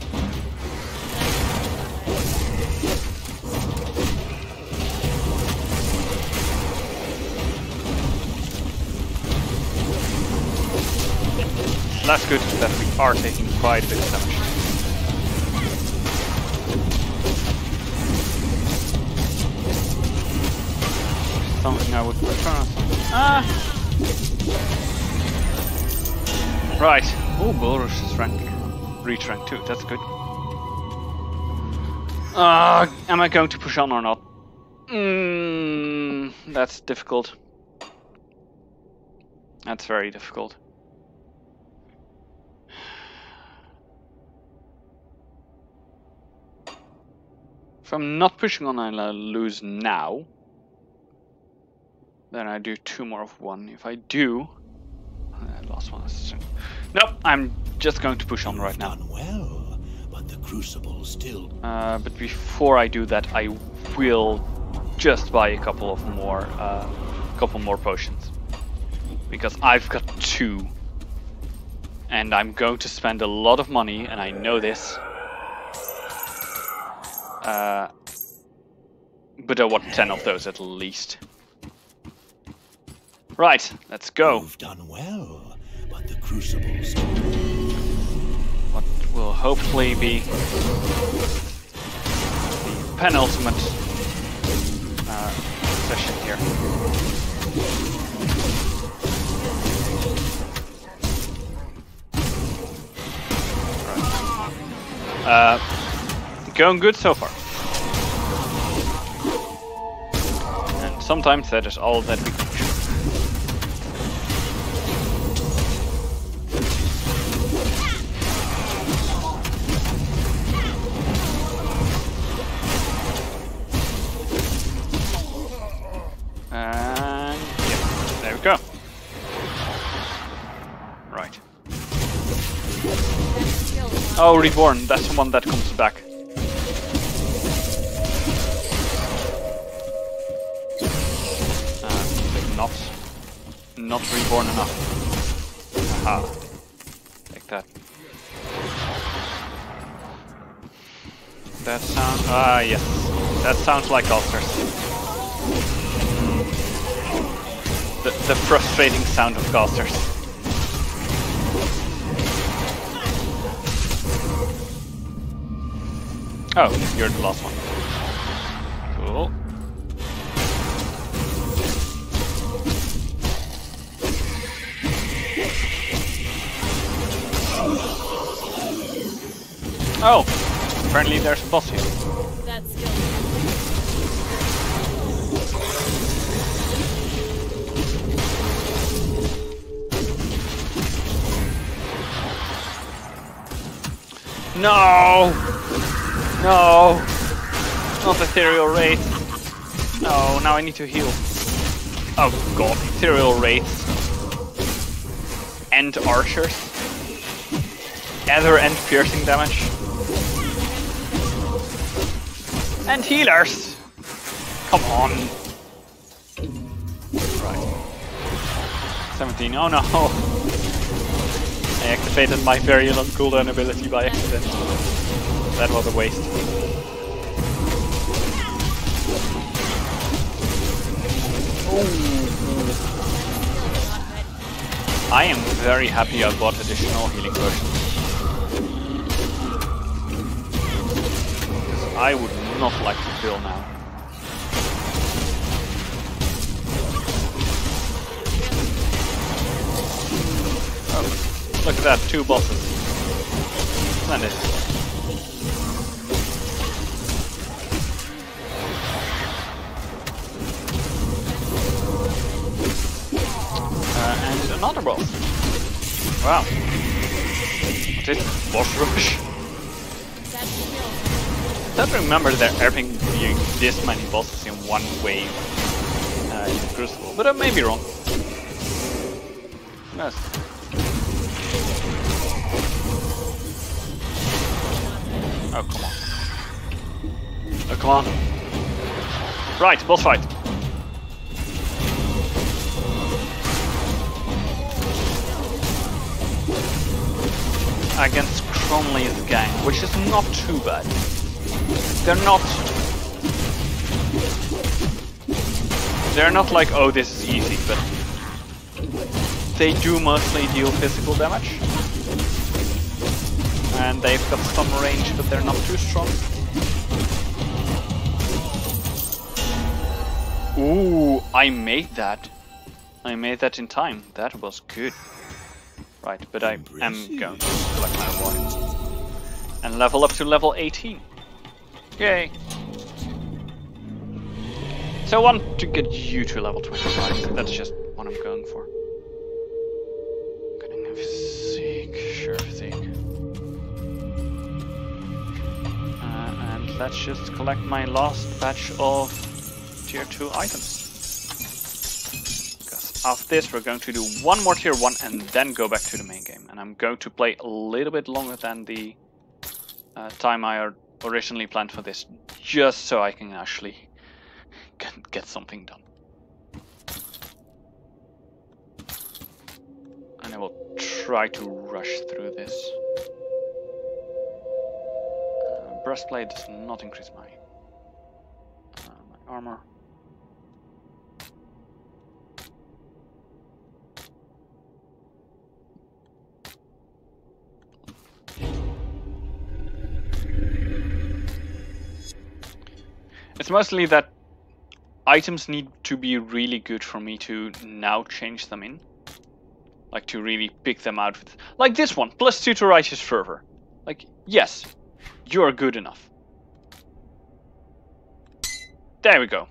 That's good that we are taking quite a bit of damage. Something I would prefer. Right. Oh, Bull Rush is reach rank 2. That's good. Am I going to push on or not? That's difficult. That's very difficult. If I'm not pushing on and I lose now, then I do 2 more of 1. If I do, I lost 1 assistant. Nope, I'm just going to push on right now. Done well, but the crucible still. But before I do that, I will just buy a couple more potions, because I've got 2, and I'm going to spend a lot of money, and I know this. But I want 10 of those at least. Right, let's go. You've done well, but the crucible still. What will hopefully be the penultimate session here. Right. Going good so far. And sometimes that is all that we can do. And yeah, there we go. Right. Oh, Reborn, that's the one that comes back. Not reborn enough. Aha. Take that. That sounds... Ah, yes. That sounds like ulcers. The frustrating sound of ulcers. Oh, you're the last one. Cool. Oh, apparently there's a boss here. That's skill. No! No! Not Ethereal Wraith. No, now I need to heal. Oh god, Ethereal Wraiths. And archers. Ether and piercing damage. And healers! Come on! Right. 17, oh no! I activated my Virulent cooldown ability by accident. That was a waste. Ooh. I am very happy I bought additional healing potions. I would not like to kill now. Oh, look at that, 2 bosses. Splendid. And another boss. Wow. What is boss rush? I don't remember there ever being this many bosses in one wave in the Crucible, but I may be wrong. Yes. Oh, come on. Oh, come on. Right, boss fight. against Cromley's gang, which is not too bad. They're not like, oh, this is easy, but they do mostly deal physical damage. And they've got some range, but they're not too strong. Ooh, I made that. I made that in time. That was good. Right, but I am going to collect my water. And level up to level 18. Yay! So I want to get you to level 25. That's just what I'm going for. Getting a physique, sure physique. And let's just collect my last batch of tier 2 items. Because after this we're going to do one more tier 1 and then go back to the main game. And I'm going to play a little bit longer than the time I originally planned for this, just so I can actually get something done. And I will try to rush through this. Breastplate does not increase my armor. It's mostly that items need to be really good for me to now change them in. Like to really pick them out. Like this one, +2 to Righteous Fervor. Like, yes, you're good enough. There we go.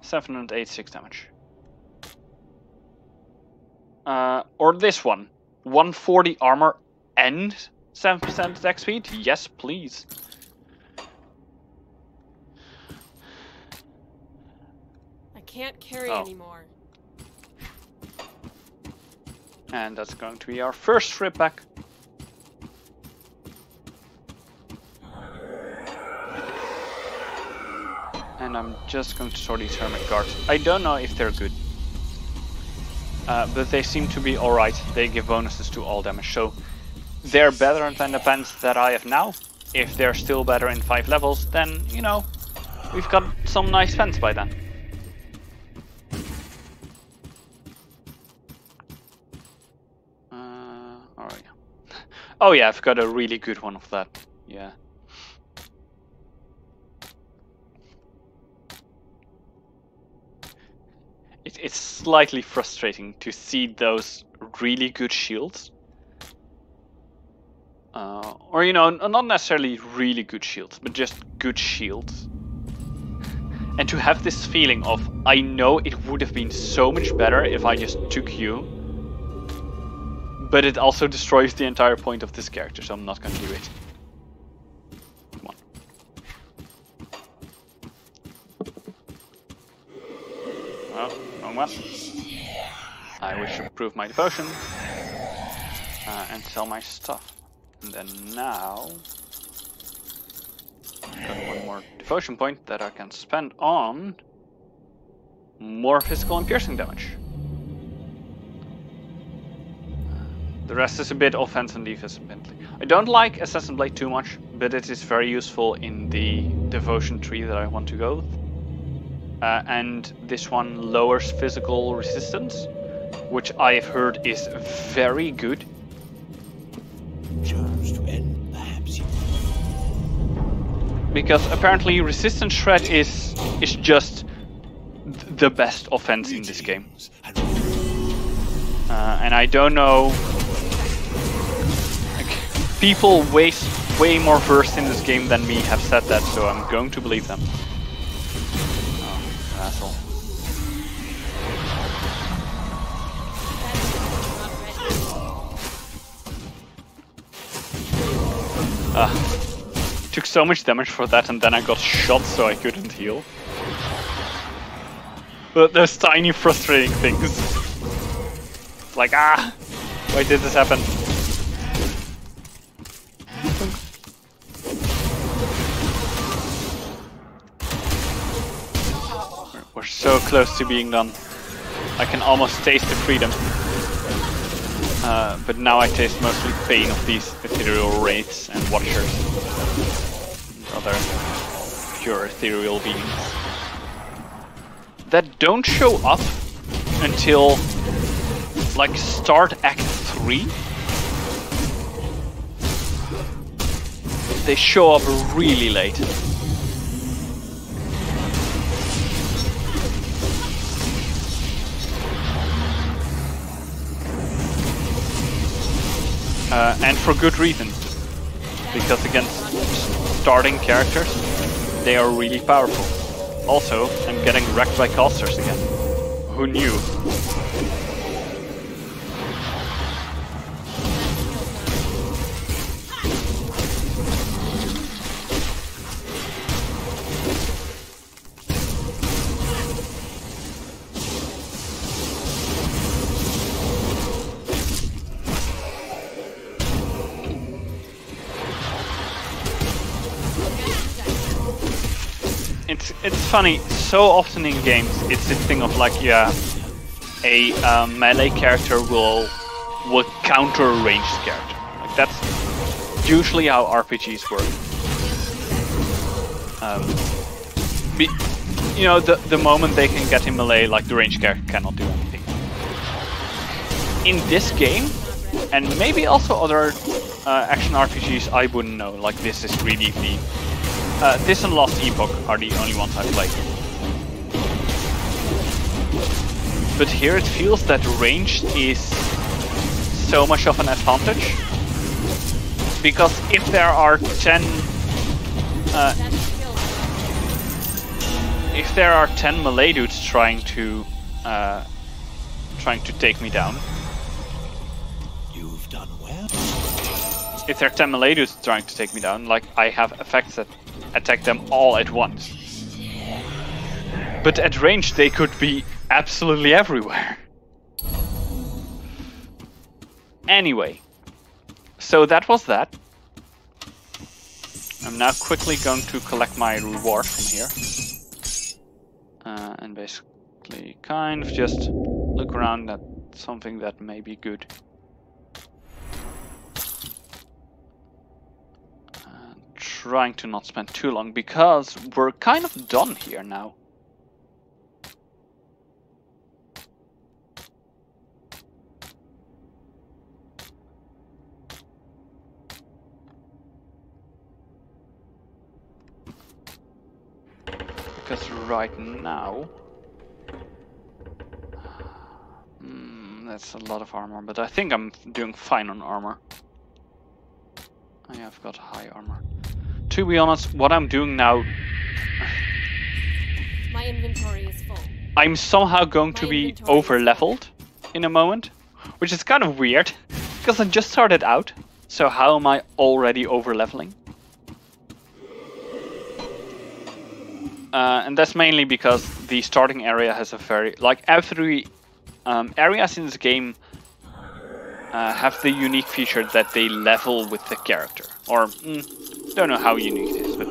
786 damage. Or this one, 140 armor and 7% attack speed? Yes, please. Can't carry anymore. And that's going to be our first trip back. And I'm just going to sort these Hermit Guards. I don't know if they're good. But they seem to be alright. They give bonuses to all damage. So they're better than the pants that I have now. If they're still better in 5 levels, then, you know, we've got some nice pants by then. Oh yeah, I've got a really good one of that. Yeah. It's slightly frustrating to see those really good shields. Or, you know, not necessarily really good shields, but just good shields. And to have this feeling of, I know it would have been so much better if I just took you. But it also destroys the entire point of this character, so I'm not going to do it. Come on. Oh, wrong one. I wish to improve my devotion. And sell my stuff. And then now... I've got one more devotion point that I can spend on... more physical and piercing damage. The rest is a bit offense and defense. I don't like Assassin Blade too much, but it is very useful in the devotion tree that I want to go with. And this one lowers physical resistance, which I've heard is very good. Charms to end, perhaps. Because apparently resistance shred is just the best offense in this game. And I don't know. People way more versed in this game than me have said that, so I'm going to believe them. Oh, asshole. Took so much damage for that, and then I got shot so I couldn't heal. But those tiny frustrating things. It's like, why did this happen? We're so close to being done. I can almost taste the freedom. But now I taste mostly pain of these ethereal wraiths and watchers. And other pure ethereal beings. That don't show up until like start Act 3. They show up really late. And for good reason. Because against starting characters, they are really powerful. Also, I'm getting wrecked by casters again. Who knew? It's funny, so often in games it's this thing of like, yeah, a melee character will counter a ranged character. Like that's usually how RPGs work. You know, the moment they can get in melee, like the ranged character cannot do anything. In this game, and maybe also other action RPGs, I wouldn't know. Like this is really the this and Lost Epoch are the only ones I played. But here it feels that ranged is so much of an advantage. Because if there are 10 melee dudes trying to take me down. You've done well. If there are 10 melee dudes trying to take me down, like I have effects that attack them all at once. But at range they could be absolutely everywhere. Anyway, so that was that. I'm now quickly going to collect my reward from here. And basically kind of just look around at something that may be good. Trying to not spend too long because we're kind of done here now. Because right now that's a lot of armor, but I think I'm doing fine on armor. Yeah, I've got high armor. To be honest, what I'm doing now... My inventory is full. I'm somehow going to be over-leveled in a moment. Which is kind of weird, because I just started out. So how am I already over-leveling? And that's mainly because the starting area has a very... Like, every areas in this game have the unique feature that they level with the character. Or... don't know how unique it is, but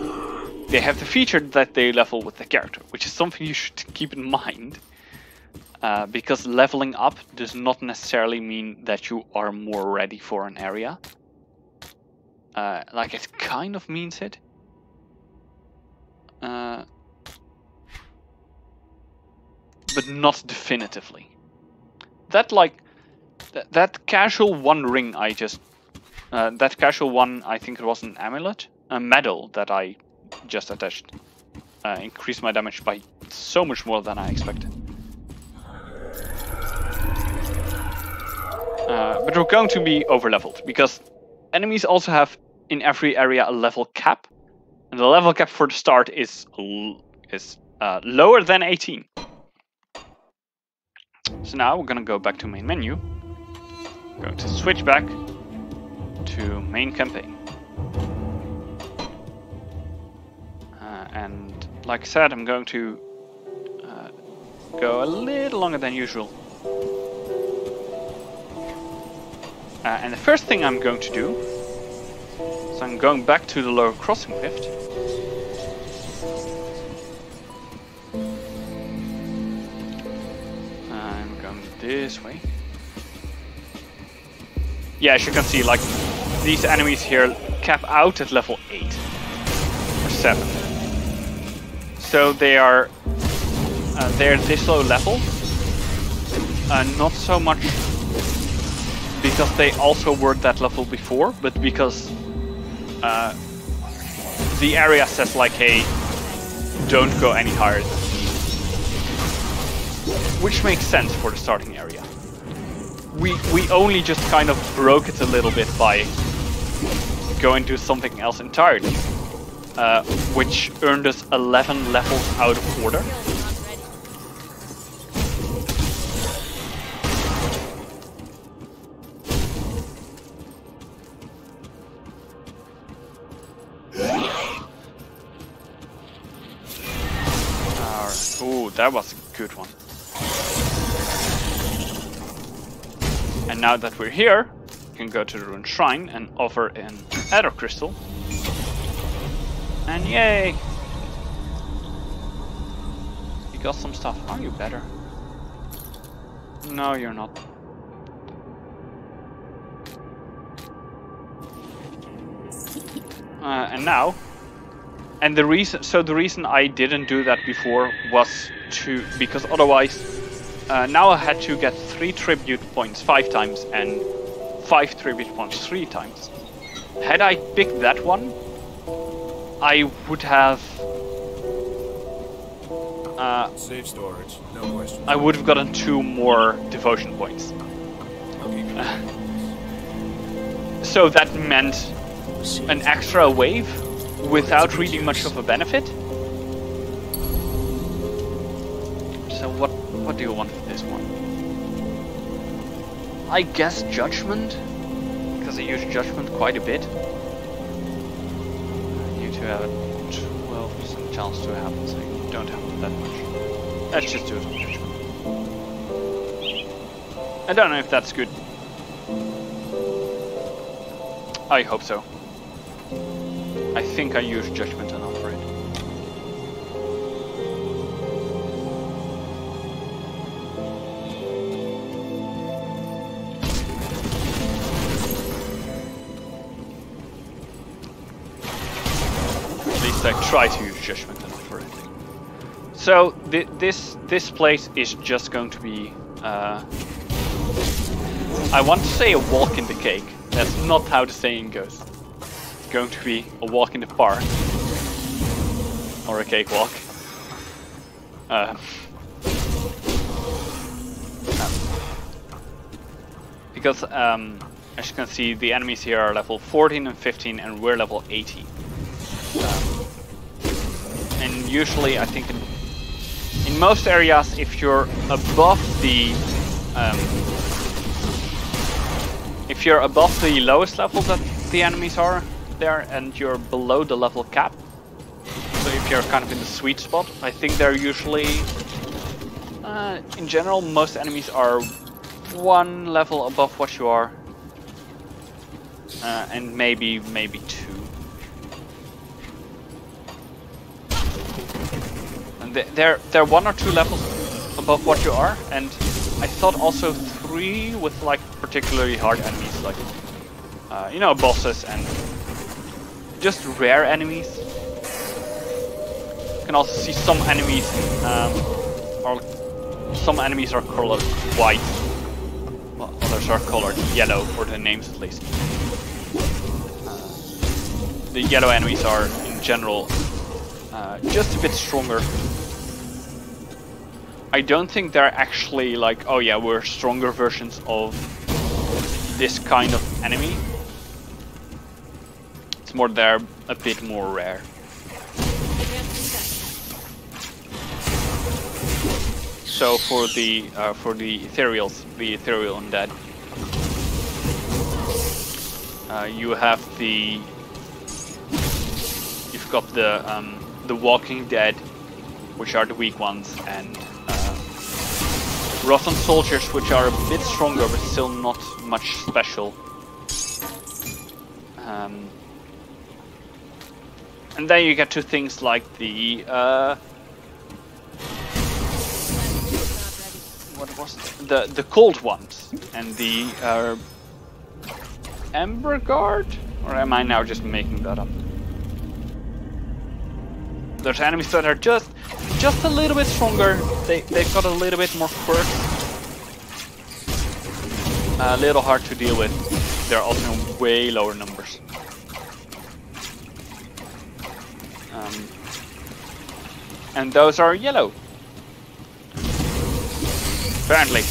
they have the feature that they level with the character, which is something you should keep in mind. Because leveling up does not necessarily mean that you are more ready for an area. Like, it kind of means it. But not definitively. That, like, that casual one ring I just... that casual one, I think it was an amulet, a medal that I just attached, increased my damage by so much more than I expected. But we're going to be over-leveled, because enemies also have in every area a level cap, and the level cap for the start is lower than 18. So now we're gonna go back to main menu, going to switch back to main campaign. And like I said, I'm going to go a little longer than usual. And the first thing I'm going to do is I'm going back to the lower crossing rift. I'm going this way. yeah, as you can see, like these enemies here cap out at level 8 or 7. So they're this low level. Not so much because they also were that level before, but because the area says like, hey, don't go any higher than these. Which makes sense for the starting area. We only just kind of broke it a little bit by going to something else entirely, which earned us 11 levels out of order. Ooh, that was a good one. And now that we're here, we can go to the Ruined Shrine and offer an Aether Crystal. And yay! You got some stuff. Are you better? No, you're not. And now, and the reason I didn't do that before was because otherwise, now I had to get 3 tribute points 5 times and 5 tribute points 3 times. Had I picked that one, I would have. Safe storage, no question. I would have gotten 2 more devotion points. Okay. So that meant an extra wave without really much of a benefit. So what do you want with this one? I guess Judgment, because I use Judgment quite a bit. You two have a 12% chance to happen, so you don't have that much. Let's just do it on Judgment. I don't know if that's good. I hope so. I think I used Judgment enough for it. At least I try to use Judgment enough for it. So this place is just going to be I want to say a walk in the cake. That's not how the saying goes. It's going to be a walk in the park. Or a cakewalk. Because as you can see, the enemies here are level 14 and 15 and we're level 18. And usually I think in most areas, if you're above the lowest level that the enemies are there and you're below the level cap, so if you're kind of in the sweet spot, I think they're usually in general most enemies are 1 level above what you are, and maybe 2. And they're 1 or 2 levels above what you are, and I thought also 3 with like particularly hard enemies, like you know, bosses and just rare enemies. You can also see some enemies are colored white, well, others are colored yellow, or the names at least. The yellow enemies are in general just a bit stronger. I don't think they're actually like, oh yeah, we're stronger versions of this kind of enemy. It's more they're a bit more rare. So for the ethereals, the ethereal undead, you've got the Walking Dead, which are the weak ones, and Rotten Soldiers, which are a bit stronger but still not much special. And then you get to things like the what was it? The cold ones and the Ember Guard? Or am I now just making that up? There's enemies that are just a little bit stronger. They've got a little bit more quirks. A little hard to deal with. They're also in way lower numbers. And those are yellow. Apparently.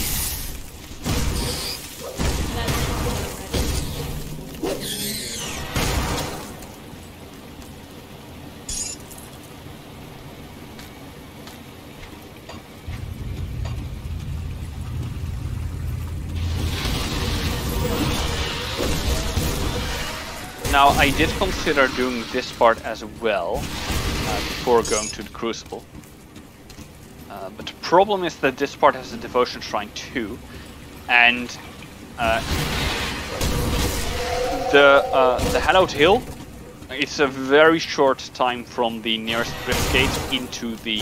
Now, I did consider doing this part as well before going to the Crucible. But the problem is that this part has a Devotion Shrine too, and the Hallowed Hill, it's a very short time from the nearest Rift Gate into the...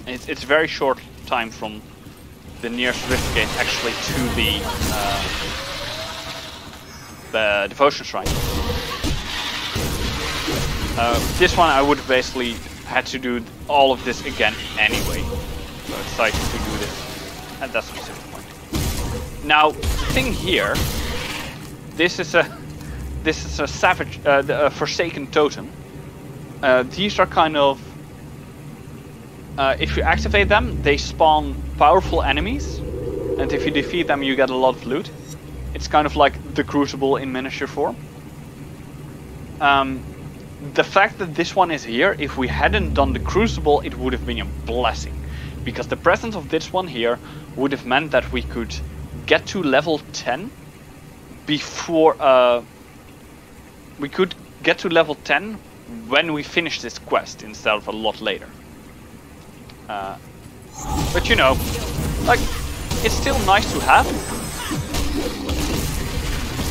It's a very short time from the nearest Rift Gate actually to the Devotion Shrine. This one I would have basically had to do all of this again anyway, so I decided to do this at that specific point. Now, the thing here, this is a savage, a Forsaken Totem. These are kind of, if you activate them, they spawn powerful enemies, and if you defeat them, you get a lot of loot. It's kind of like the Crucible in miniature form. The fact that this one is here, if we hadn't done the Crucible, it would have been a blessing. Because the presence of this one here would have meant that we could get to level 10 before... we could get to level 10 when we finish this quest instead of a lot later. But you know, like, it's still nice to have.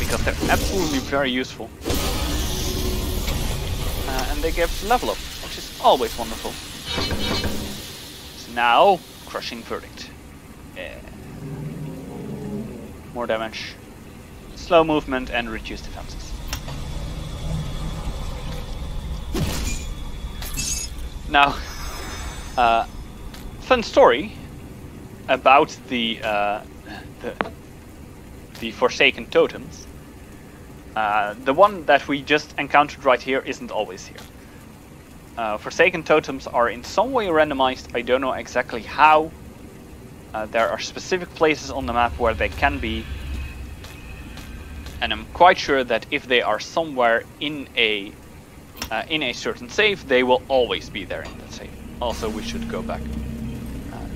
Because they're absolutely very useful. And they give level up, which is always wonderful. So now, Crushing Verdict. Yeah. More damage, slow movement, and reduced defenses. Now, fun story about the Forsaken Totems. The one that we just encountered right here isn't always here. Forsaken Totems are in some way randomized. I don't know exactly how. There are specific places on the map where they can be. And I'm quite sure that if they are somewhere in a certain save, they will always be there in that save. Also, we should go back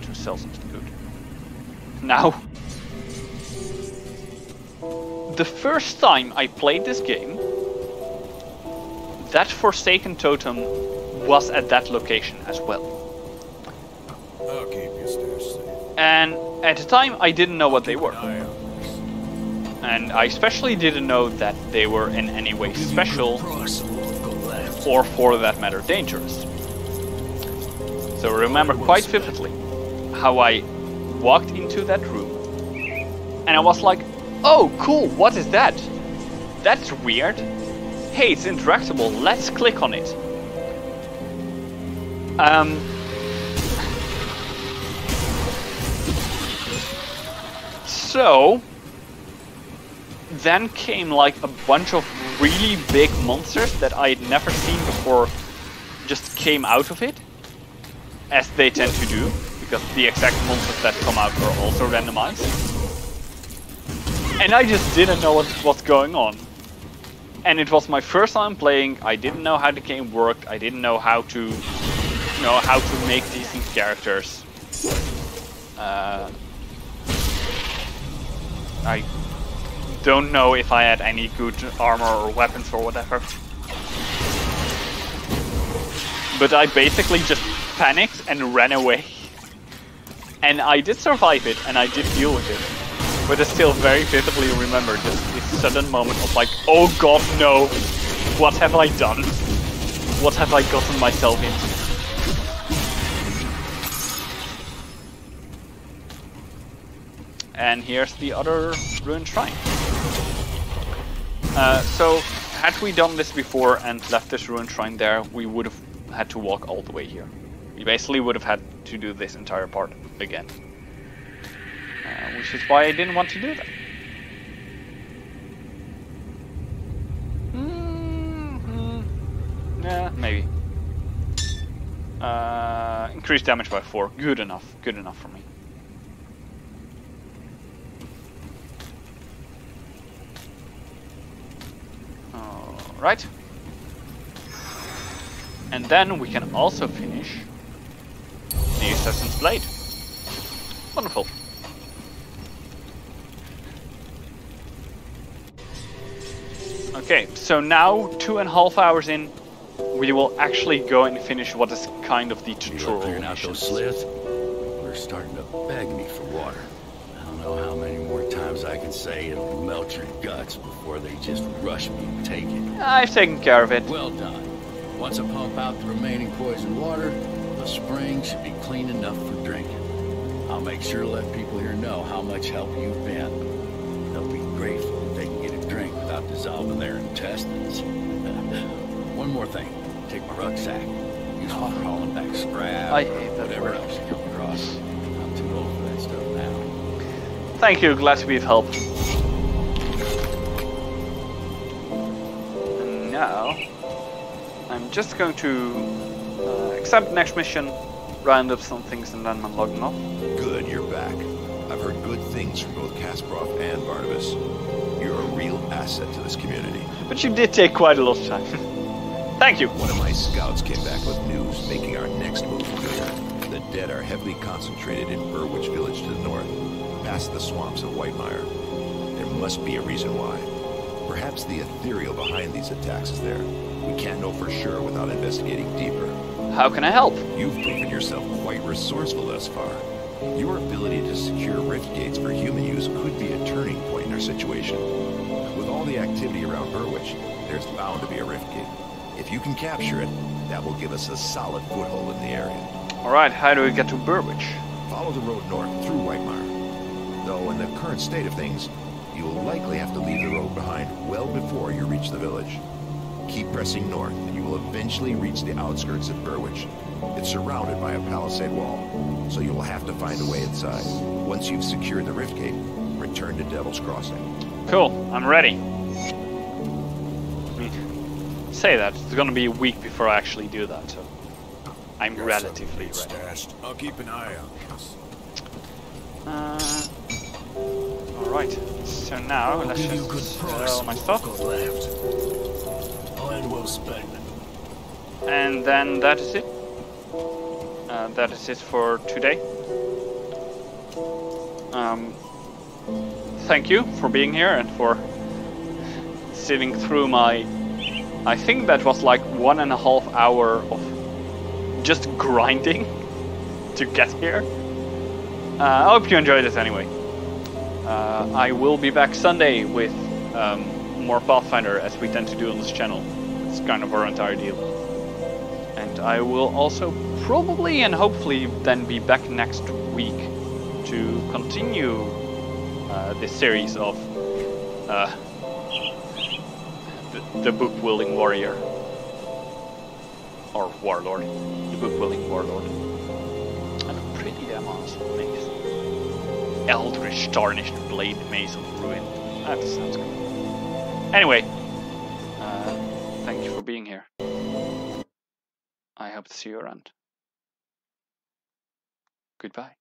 to sell some food. Now, the first time I played this game, that Forsaken Totem was at that location as well. I'll keep your stash safe. And at the time I didn't know what they were. And I especially didn't know that they were in any way special, or for that matter dangerous. So I remember quite vividly how I walked into that room and I was like, oh cool, what is that? That's weird. Hey, it's interactable, let's click on it. So then came like a bunch of really big monsters that I had never seen before just came out of it, as they tend to do, because the exact monsters that come out are also randomized. And I just didn't know what was going on. And it was my first time playing, I didn't know how the game worked, I didn't know how to, make decent characters. I don't know if I had any good armor or weapons or whatever. But I basically just panicked and ran away. And I did survive it, and I did deal with it. But I still very vividly remember just this sudden moment of like, oh god no, what have I done? What have I gotten myself into? And here's the other ruined shrine. So, had we done this before and left this ruined shrine there, we would have had to walk all the way here. We basically would have had to do this entire part again. Which is why I didn't want to do that. Yeah, maybe. Increased damage by 4. Good enough. Good enough for me. Alright. And then we can also finish the Assassin's Blade. Wonderful. Okay, so now 2.5 hours in, we will actually go and finish what is kind of the tutorial. Clearing out those sliths? They're starting to beg me for water. I don't know how many more times I can say it'll melt your guts before they just rush me and take it. I've taken care of it. Well done. Once I pump out the remaining poison water, the spring should be clean enough for drinking. I'll make sure to let people here know how much help you've been. They'll be grateful if they can get a drink without dissolving their intestines. One more thing. Take my rucksack. Useful for hauling back scrap, I hate that whatever word. else you come across. I'm too old for that stuff now. Thank you, glad to be of help. And now, I'm just going to accept the next mission, round up some things, and then unlock them off. Good, you're back. I've heard good things from both Kasparov and Barnabas. You're a real asset to this community. But you did take quite a lot of time. Thank you. One of my scouts came back with news making our next move clear. The dead are heavily concentrated in Burwitch village to the north, past the swamps of Whitemire. There must be a reason why. Perhaps the ethereal behind these attacks is there. We can't know for sure without investigating deeper. How can I help? You've proven yourself quite resourceful thus far. Your ability to secure rift gates for human use could be a turning point in our situation. With all the activity around Burwitch, there's bound to be a rift gate. If you can capture it, that will give us a solid foothold in the area. Alright, how do we get to Burwitch? Follow the road north through Whitemire. Though in the current state of things, you will likely have to leave the road behind well before you reach the village. Keep pressing north and you will eventually reach the outskirts of Burwitch. It's surrounded by a palisade wall, so you will have to find a way inside. Once you've secured the rift gate, return to Devil's Crossing. Cool, I'm ready. Say that, it's gonna be a week before I actually do that, so I'm relatively ready. Stashed. I'll keep an eye on this. Alright, so now let's just sell my stuff. Left. And well spent. And then that is it. That is it for today. Thank you for being here and for sitting through my... I think that was like 1.5 hours of just grinding to get here. I hope you enjoyed it anyway. I will be back Sunday with more Pathfinder, as we tend to do on this channel. It's kind of our entire deal. And I will also probably and hopefully then be back next week to continue this series of the book-wielding warrior. Or warlord. The book-wielding warlord. And a pretty damn awesome maze. Eldritch Tarnished Blade Maze of Ruin. That sounds good. Anyway, thank you for being here. I hope to see you around. Goodbye.